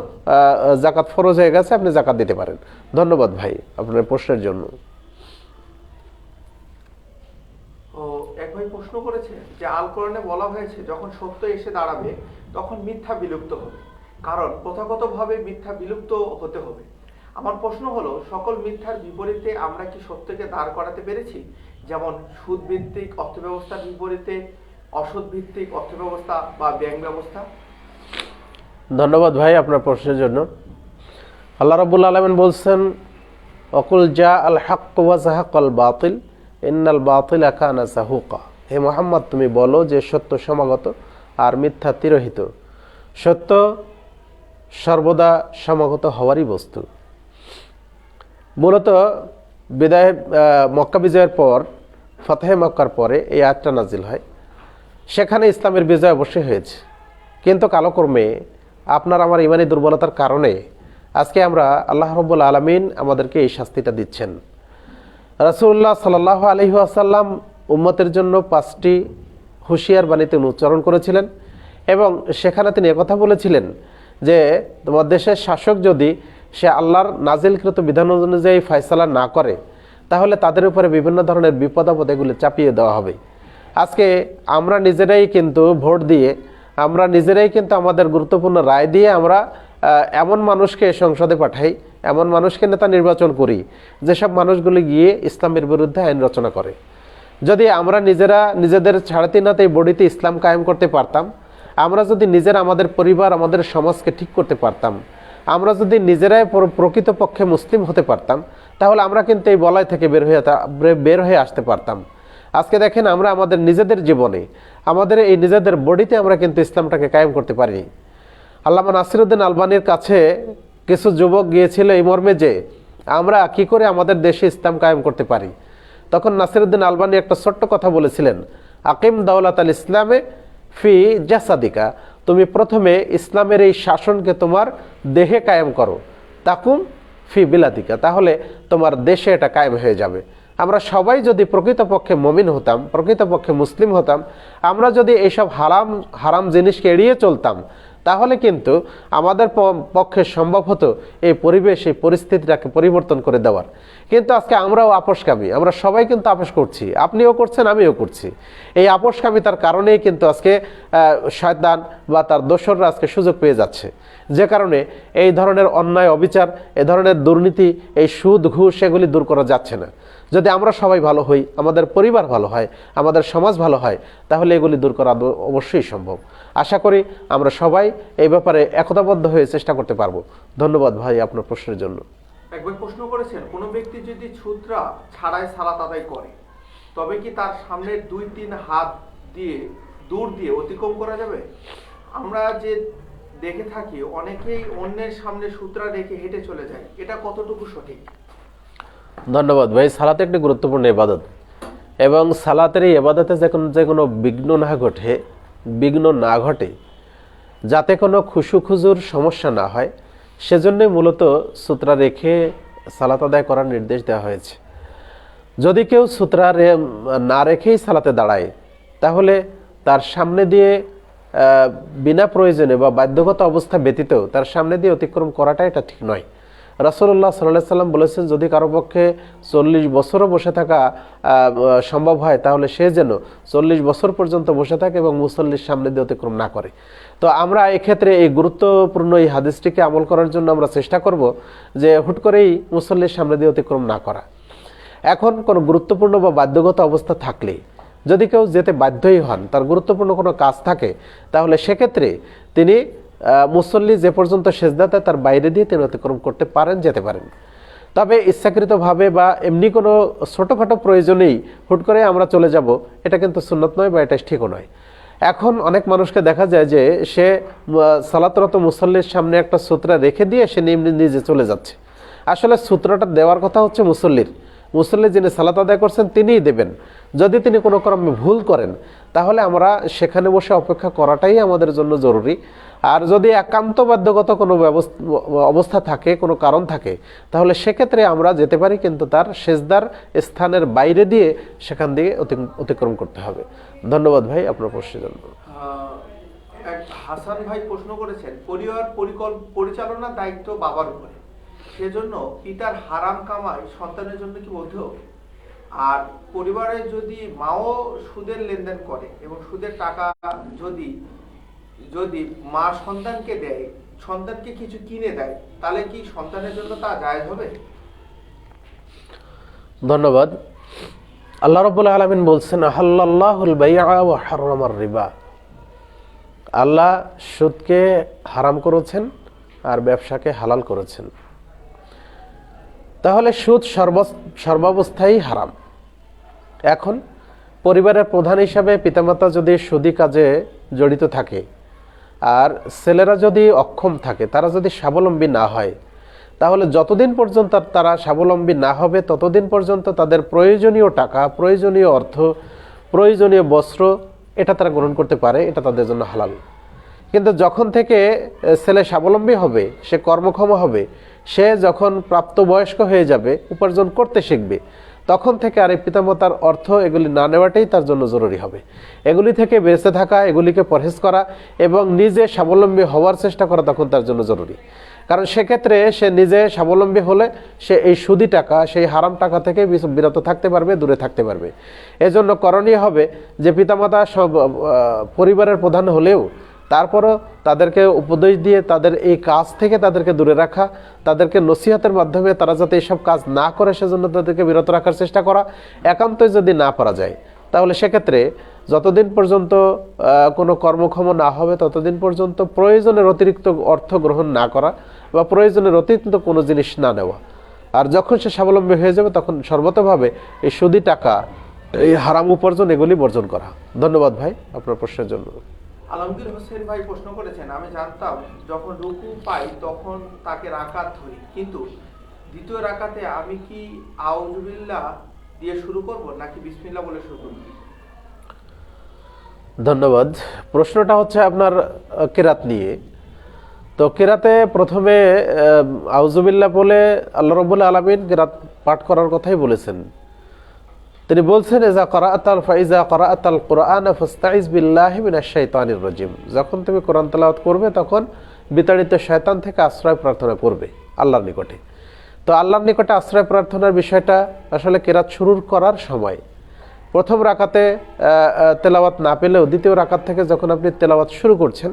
জাকাত ফরজ হয়ে গেছে, আপনি জাকাত দিতে পারেন। ধন্যবাদ ভাই আপনার প্রশ্নের জন্য। ও এক ভাই প্রশ্ন করেছে যে আল কোরআনে বলা হয়েছে যখন সত্য এসে দাঁড়াবে তখন মিথ্যা বিলুপ্ত হবে, কারণ প্রথাগতভাবে মিথ্যা বিলুপ্ত হতে হবে। আমার প্রশ্ন হলো, সকল মিথ্যার বিপরীতে আমরা কি সত্যকে দাঁড় করাতে পেরেছি? যেমন সুদ ভিত্তিক অর্থব্যবস্থার বিপরীতে অসৎ ভিত্তিক অর্থব্যবস্থা বা ব্যাংক ব্যবস্থা। ধন্যবাদ ভাই আপনার প্রশ্নের জন্য। আল্লাহ রাব্বুল আলামিন বলছেন, অকুল জা আল হক ওয়া যাহাকাল বাতিল ইন্নাল বাতিলা কানা যাহুকা। হে মুহাম্মদ, তুমি বলো যে সত্য সমাগত আর মিথ্যা তিরোহিত। সত্য সর্বদা সমাগত হওয়ারই বস্তু। মূলত মক্কা বিজয়ের পর, ফতহে মক্কার পরে এই আয়াতটা নাজিল হয়। সেখানে ইসলামের বিজয় অবশ্যই হয়েছে, কিন্তু কালক্রমে আপনার আমার ইমানি দুর্বলতার কারণে আজকে আমরা আল্লাহ রাব্বুল আলামিন আমাদেরকে এই শাস্তিটা দিচ্ছেন। রাসূলুল্লাহ সাল্লাল্লাহু আলাইহি ওয়াসাল্লাম উম্মতের জন্য 5টি হুঁশিয়ার বাণীতে উচ্চারণ করেছিলেন এবং সেখানে তিনি একথা বলেছিলেন যে তোমার দেশের শাসক যদি সে আল্লাহর নাজিলকৃত বিধান অনুযায়ী ফয়সালা না করে তাহলে তাদের উপরে বিভিন্ন ধরনের বিপদ আপদ এগুলো চাপিয়ে দেওয়া হবে। আজকে আমরা নিজেরাই কিন্তু ভোট দিয়ে, আমরা নিজেরাই কিন্তু আমাদের গুরুত্বপূর্ণ রায় দিয়ে আমরা এমন মানুষকে সংসদে পাঠাই, এমন মানুষকে নেতা নির্বাচন করি যেসব মানুষগুলি গিয়ে ইসলামের বিরুদ্ধে আইন রচনা করে। যদি আমরা নিজেরা নিজেদের 3.5 হাতে বডিতে ইসলাম কায়েম করতে পারতাম, আমরা যদি নিজেরা আমাদের পরিবার আমাদের সমাজকে ঠিক করতে পারতাম, আমরা যদি নিজেরাই প্রকৃতপক্ষে মুসলিম হতে পারতাম, তাহলে আমরা কিন্তু এই বলয় থেকে বের হয়ে আসতে পারতাম। আজকে দেখেন, আমরা আমাদের নিজেদের জীবনে, আমাদের এই নিজেদের বডিতে আমরা কিন্তু ইসলামটাকে কায়েম করতে পারিনি। আল্লামা নাসিরউদ্দিন আলবানীর কাছে কিছু যুবক গিয়েছিল এই মর্মে যে আমরা কি করে আমাদের দেশে ইসলাম কায়েম করতে পারি। তখন নাসিরউদ্দিন আলবানী একটা ছোট্ট কথা বলেছিলেন, আকিম দাওলাত আল ইসলামে ফি জাসাদিকা, তুমি প্রথমে ইসলামের এই শাসনকে তোমার দেহে কায়েম করো, তাকুম ফি বিলাদিকা, তাহলে তোমার দেশে এটা কায়েম হয়ে যাবে। আমরা সবাই যদি প্রকৃতপক্ষে মুমিন হতাম, প্রকৃতপক্ষে মুসলিম হতাম, আমরা যদি এইসব হারাম জিনিসকে এড়িয়ে চলতাম, তাহলে কিন্তু আমাদের পক্ষে সম্ভব হতো এই পরিবেশ, এই পরিস্থিতিটাকে পরিবর্তন করে দেওয়ার। কিন্তু আজকে আমরাও আপোষকামী, আমরা সবাই কিন্তু আপোষ করছি, আপনিও করছেন, আমিও করছি। এই আপোষকামিতার কারণেই কিন্তু আজকে শয়তান বা তার দোসররা আজকে সুযোগ পেয়ে যাচ্ছে, যে কারণে এই ধরনের অন্যায় অবিচার, এ ধরনের দুর্নীতি, এই সুদ ঘুষ এগুলি দূর করা যাচ্ছে না। যদি আমরা সবাই ভালো হই, আমাদের পরিবার ভালো হয়, আমাদের সমাজ ভালো হয়, তাহলে এগুলি দূর করা অবশ্যই সম্ভব। আশা করি আমরা সবাই এই ব্যাপারে একতাবদ্ধ হয়ে চেষ্টা করতে পারবো। ধন্যবাদ ভাই আপনার প্রশ্নের জন্য। একবার প্রশ্ন করেছেন, কোনো ব্যক্তি যদি সুতরা ছাড়াই সালাত আদায় করে তবে কি তার সামনের 2-3 হাত দিয়ে দূর দিয়ে অতিক্রম করা যাবে? আমরা যে দেখে থাকি অনেকেই অন্যের সামনে সুতরা রেখে হেঁটে চলে যায়, এটা কতটুকু সঠিক? ধন্যবাদ ভাই। সালাত একটি গুরুত্বপূর্ণ ইবাদত এবং সালাতের এই ইবাদতে যে কোনো বিঘ্ন না ঘটে, যাতে কোনো খুজুর সমস্যা না হয়, সেজন্যই মূলত সুতরা রেখে সালাত আদায় করার নির্দেশ দেওয়া হয়েছে। যদি কেউ সুতরা না রেখেই সালাতে দাঁড়ায়, তাহলে তার সামনে দিয়ে বিনা প্রয়োজনে বা বাধ্যগত অবস্থা ব্যতীত তার সামনে দিয়ে অতিক্রম করাটা এটা ঠিক নয়। রাসূলুল্লাহ সাল্লাল্লাহু আলাইহি সাল্লাম বলেছেন, যদি কারো পক্ষে 40 বছরও বসে থাকা সম্ভব হয়, তাহলে সে যেন 40 বছর পর্যন্ত বসে থাকে এবং মুসল্লির সামনে দিয়ে অতিক্রম না করে। তো আমরা এক্ষেত্রে এই গুরুত্বপূর্ণ এই হাদিসটিকে আমল করার জন্য আমরা চেষ্টা করব যে হুট করেই মুসল্লির সামনে দিয়ে অতিক্রম না করা। এখন কোনো গুরুত্বপূর্ণ বা বাধ্যগত অবস্থা থাকলে, যদি কেউ যেতে বাধ্যই হন, তার গুরুত্বপূর্ণ কোনো কাজ থাকে, তাহলে সেক্ষেত্রে তিনি মুসল্লি যে পর্যন্ত সেজদাতে তার বাইরে দিয়ে তিনি অতিক্রম করতে পারেন, যেতে পারেন। তবে ইচ্ছাকৃতভাবে বা এমনি কোনো ছোটোখাটো প্রয়োজনেই হুট করে আমরা চলে যাব, এটা কিন্তু সুন্নত নয় বা এটা ঠিকও নয়। এখন অনেক মানুষকে দেখা যায় যে সে সালাতরত মুসল্লির সামনে একটা সুতরা রেখে দিয়ে সে নিজে চলে যাচ্ছে। আসলে সূত্রটা দেওয়ার কথা হচ্ছে মুসল্লির, মুসল্লি যিনি সালাত আদায় করছেন তিনিই দেবেন। যদি তিনি কোনো ক্রমে ভুল করেন তাহলে আমরা সেখানে বসে অপেক্ষা করাটাই আমাদের জন্য জরুরি। আর যদি একান্ত বাধ্যগত কোনো অবস্থা থাকে, কোনো কারণ থাকে, তাহলে সেক্ষেত্রে আমরা যেতে পারি, কিন্তু তার সেজদার স্থানের বাইরে দিয়ে সেখান দিয়ে অতিক্রম করতে হবে। ধন্যবাদ ভাই আপনার প্রশ্নের জন্য। এক হাসান ভাই প্রশ্ন করেছেন, পরিবার পরিচালনার দায়িত্ব বাবার উপরে, সেজন্য পিতার হারাম কামাই সন্তানের জন্য কি বৈধ? আর পরিবারে যদি মাও সুদের লেনদেন করে এবং সুদের টাকা যদি যদি মা সন্তানকে দেয়, সন্তানকে কিছু কিনে দেয়, তাহলে কি সন্তানের জন্য তা জায়েজ হবে? ধন্যবাদ। আল্লাহ রাব্বুল আলামিন বলছেন, আহাল্লাল্লাহুল বাইআ ওয়া হাররামার রিবা। আল্লাহ সুদকে হারাম করেছেন আর ব্যবসাকে হালাল করেছেন। তাহলে সুদ সর্বাবস্থায় হারাম। এখন পরিবারের প্রধান হিসাবে পিতামাতা যদি সুদী কাজে জড়িত থাকে আর ছেলেরা যদি অক্ষম থাকে, তারা যদি স্বাবলম্বী না হয়, তাহলে যতদিন পর্যন্ত তারা স্বাবলম্বী না হবে ততদিন পর্যন্ত তাদের প্রয়োজনীয় টাকা, প্রয়োজনীয় অর্থ, প্রয়োজনীয় বস্ত্র এটা তারা গ্রহণ করতে পারে, এটা তাদের জন্য হালাল। কিন্তু যখন থেকে ছেলে স্বাবলম্বী হবে, সে কর্মক্ষম হবে, সে যখন প্রাপ্তবয়স্ক হয়ে যাবে, উপার্জন করতে শিখবে, তখন থেকে আর এই পিতামাতার অর্থ এগুলি না নেওয়াটাই তার জন্য জরুরি হবে। এগুলি থেকে বেঁচে থাকা, এগুলিকে পরহেজ করা এবং নিজে স্বাবলম্বী হওয়ার চেষ্টা করা তখন তার জন্য জরুরি। কারণ সেক্ষেত্রে সে নিজে স্বাবলম্বী হলে সে এই সুদি টাকা, সেই হারাম টাকা থেকে বিরত থাকতে পারবে, দূরে থাকতে পারবে। এজন্য করণীয় হবে যে পিতামাতা সব পরিবারের প্রধান হলেও তারপরও তাদেরকে উপদেশ দিয়ে তাদের এই কাজ থেকে তাদেরকে দূরে রাখা, তাদেরকে নসিহতের মাধ্যমে তারা যাতে এইসব কাজ না করে সেজন্য তাদেরকে বিরত রাখার চেষ্টা করা। একান্তই যদি না পারা যায় তাহলে সেক্ষেত্রে যতদিন পর্যন্ত কোনো কর্মক্ষম না হবে ততদিন পর্যন্ত প্রয়োজনের অতিরিক্ত অর্থ গ্রহণ না করা বা প্রয়োজনের অতিরিক্ত কোনো জিনিস না নেওয়া। আর যখন সে স্বাবলম্বী হয়ে যাবে তখন সর্বতভাবে এই সুদি টাকা, এই হারাম উপার্জন এগুলি বর্জন করা। ধন্যবাদ ভাই আপনার প্রশ্নের জন্য। আলমগীর হোসেন ভাই প্রশ্ন করেছেন, আমি জানতাম যখন রুকু পাই তখন তাকে রাকাত ধরি, কিন্তু দ্বিতীয় রাকাতে আমি কি আউযুবিল্লাহ দিয়ে শুরু করব নাকি বিসমিল্লাহ বলে শুরু করব? ধন্যবাদ। প্রশ্নটা হচ্ছে আপনার কেরাত নিয়ে। তো কেরাতে প্রথমে আউযুবিল্লাহ বলে আল্লাহ রাব্বুল আলামিন কেরাত পাঠ করার কথাই বলেছেন। তিনি বলছেন, ইজা ক্বারাআতাল ফাইজা ক্বারাআতাল কুরআন ফাস্তাইজ বিল্লাহি মিনাশ শাইতানির রাজিম। যখন তুমি কোরআন তেলাওয়াত করবে তখন বিতাড়িত শয়তান থেকে আশ্রয় প্রার্থনা করবে আল্লাহর নিকটে। তো আল্লাহর নিকটে আশ্রয় প্রার্থনার বিষয়টা আসলে কেরাত শুরুর করার সময় প্রথম রাকাতে তেলাওয়াত না পেলেও দ্বিতীয় রাকাত থেকে যখন আপনি তেলাওয়াত শুরু করছেন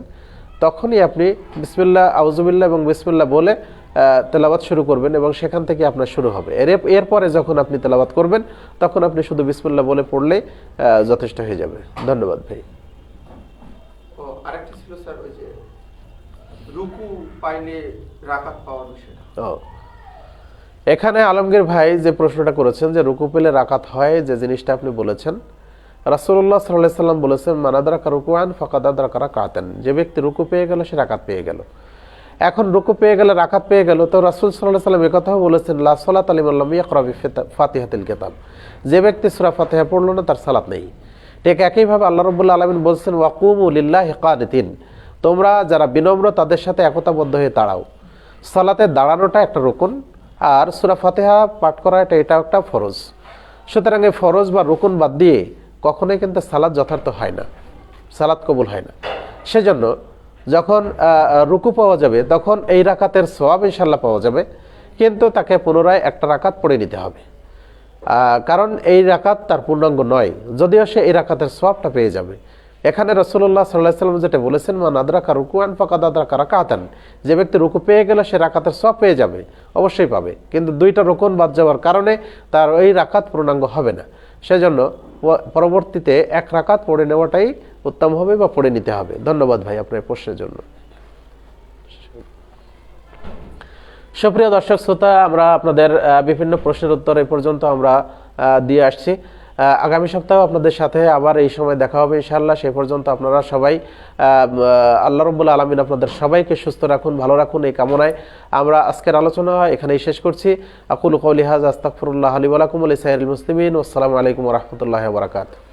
তখনই আপনি বিসমিল্লাহ, আউযুবিল্লাহ এবং বিসমিল্লাহ বলে তেলাওয়াত শুরু করবেন এবং সেখান থেকে আপনার শুরু হবে। এরপরে যখন আপনি তেলাওয়াত করবেন তখন আপনি শুধু বিসমিল্লাহ বলে পড়লেই যথেষ্ট হয়ে যাবে। ধন্যবাদ ভাই। ও আরেকটা ছিল স্যার, ওই যে রুকু পাইলে রাকাত পাওয়ার বিষয়টা। এখানে আলমগীর ভাই যে প্রশ্নটা করেছেন যে রুকু পেলে রাকাত হয়, যে জিনিসটা আপনি বলেছেন, রাসূলুল্লাহ সাল্লাল্লাহু আলাইহি ওয়াসাল্লাম বলেছেন, মান আদরাকা রুকুআন ফাকাদ আদরাকা রাকাতান। যে ব্যক্তি রুকু পেয়ে গেল সে রাকাত পেয়ে গেল। এখন রুকু পেয়ে গেলে, রাকাত পেয়ে গেল, তো রাসূল সাল্লাল্লাহু আলাইহি ওয়াসাল্লাম একথাও বলেছেন, লা সালাতা লিমান লাম ইয়াকরা বিফাতিহাতিল কিতাব। যে ব্যক্তি সূরা ফাতিহা পড়ল না তার সালাত নেই। ঠিক একইভাবে আল্লাহ রাব্বুল আলামিন বলছেন, ওয়াকুমু লিল্লাহি কানিতিন। তোমরা যারা বিনম্র তাদের সাথে একতাবদ্ধ হয়ে দাঁড়াও। সালাতে দাঁড়ানোটা একটা রুকুন আর সূরা ফাতিহা পাঠ করা এটা একটা ফরজ। সুতরাং এই ফরজ বা রুকুন বাদ দিয়ে কখনোই কিন্তু সালাত যথার্থ হয় না, সালাত কবুল হয় না। সেজন্য যখন রুকু পাওয়া যাবে তখন এই রাকাতের সওয়াব ইনশাআল্লাহ পাওয়া যাবে, কিন্তু তাকে পুনরায় একটা রাকাত পড়ে নিতে হবে, কারণ এই রাকাত তার পূর্ণাঙ্গ নয়, যদিও সে এই রাকাতের সওয়াবটা পেয়ে যাবে। এখানে রাসূলুল্লাহ সাল্লাল্লাহু আলাইহি ওয়াসাল্লাম যেটা বলেছেন, মান আদরাকা রুকুআন ফাকাদ আদরাকা রাকাতান। যে ব্যক্তি রুকু পেয়ে গেল সে রাকাতের সওয়াব পেয়ে যাবে, অবশ্যই পাবে, কিন্তু দুইটা রুকুন বাদ যাওয়ার কারণে তার ওই রাকাত পূর্ণাঙ্গ হবে না। সেজন্য পরবর্তীতে এক রাকাত পড়ে নেওয়াটাই উত্তম হবে বা পড়ে নিতে হবে। ধন্যবাদ ভাই আপনার প্রশ্নের জন্য। সুপ্রিয় দর্শক শ্রোতা, আমরা আপনাদের বিভিন্ন প্রশ্নের উত্তর এই পর্যন্ত আমরা দিয়ে আসছি। আগামী সপ্তাহে আপনাদের সাথে আবার এই সময় দেখা হবে ইনশাআল্লাহ। সে পর্যন্ত আপনারা সবাই আল্লাহ রাব্বুল আলামিন আপনাদের সবাইকে সুস্থ রাখুন, ভালো রাখুন, এই কামনায় আমরা আজকের আলোচনা এখানেই শেষ করছি। আকুলু কওলি হাযা আস্তাগফিরুল্লাহ লি ওয়া লাকুম ওয়া লিসাইরিল মুসলিমিন। ওয়াসসালামু আলাইকুম ওয়া রাহমাতুল্লাহি ওয়া বারাকাতুহু।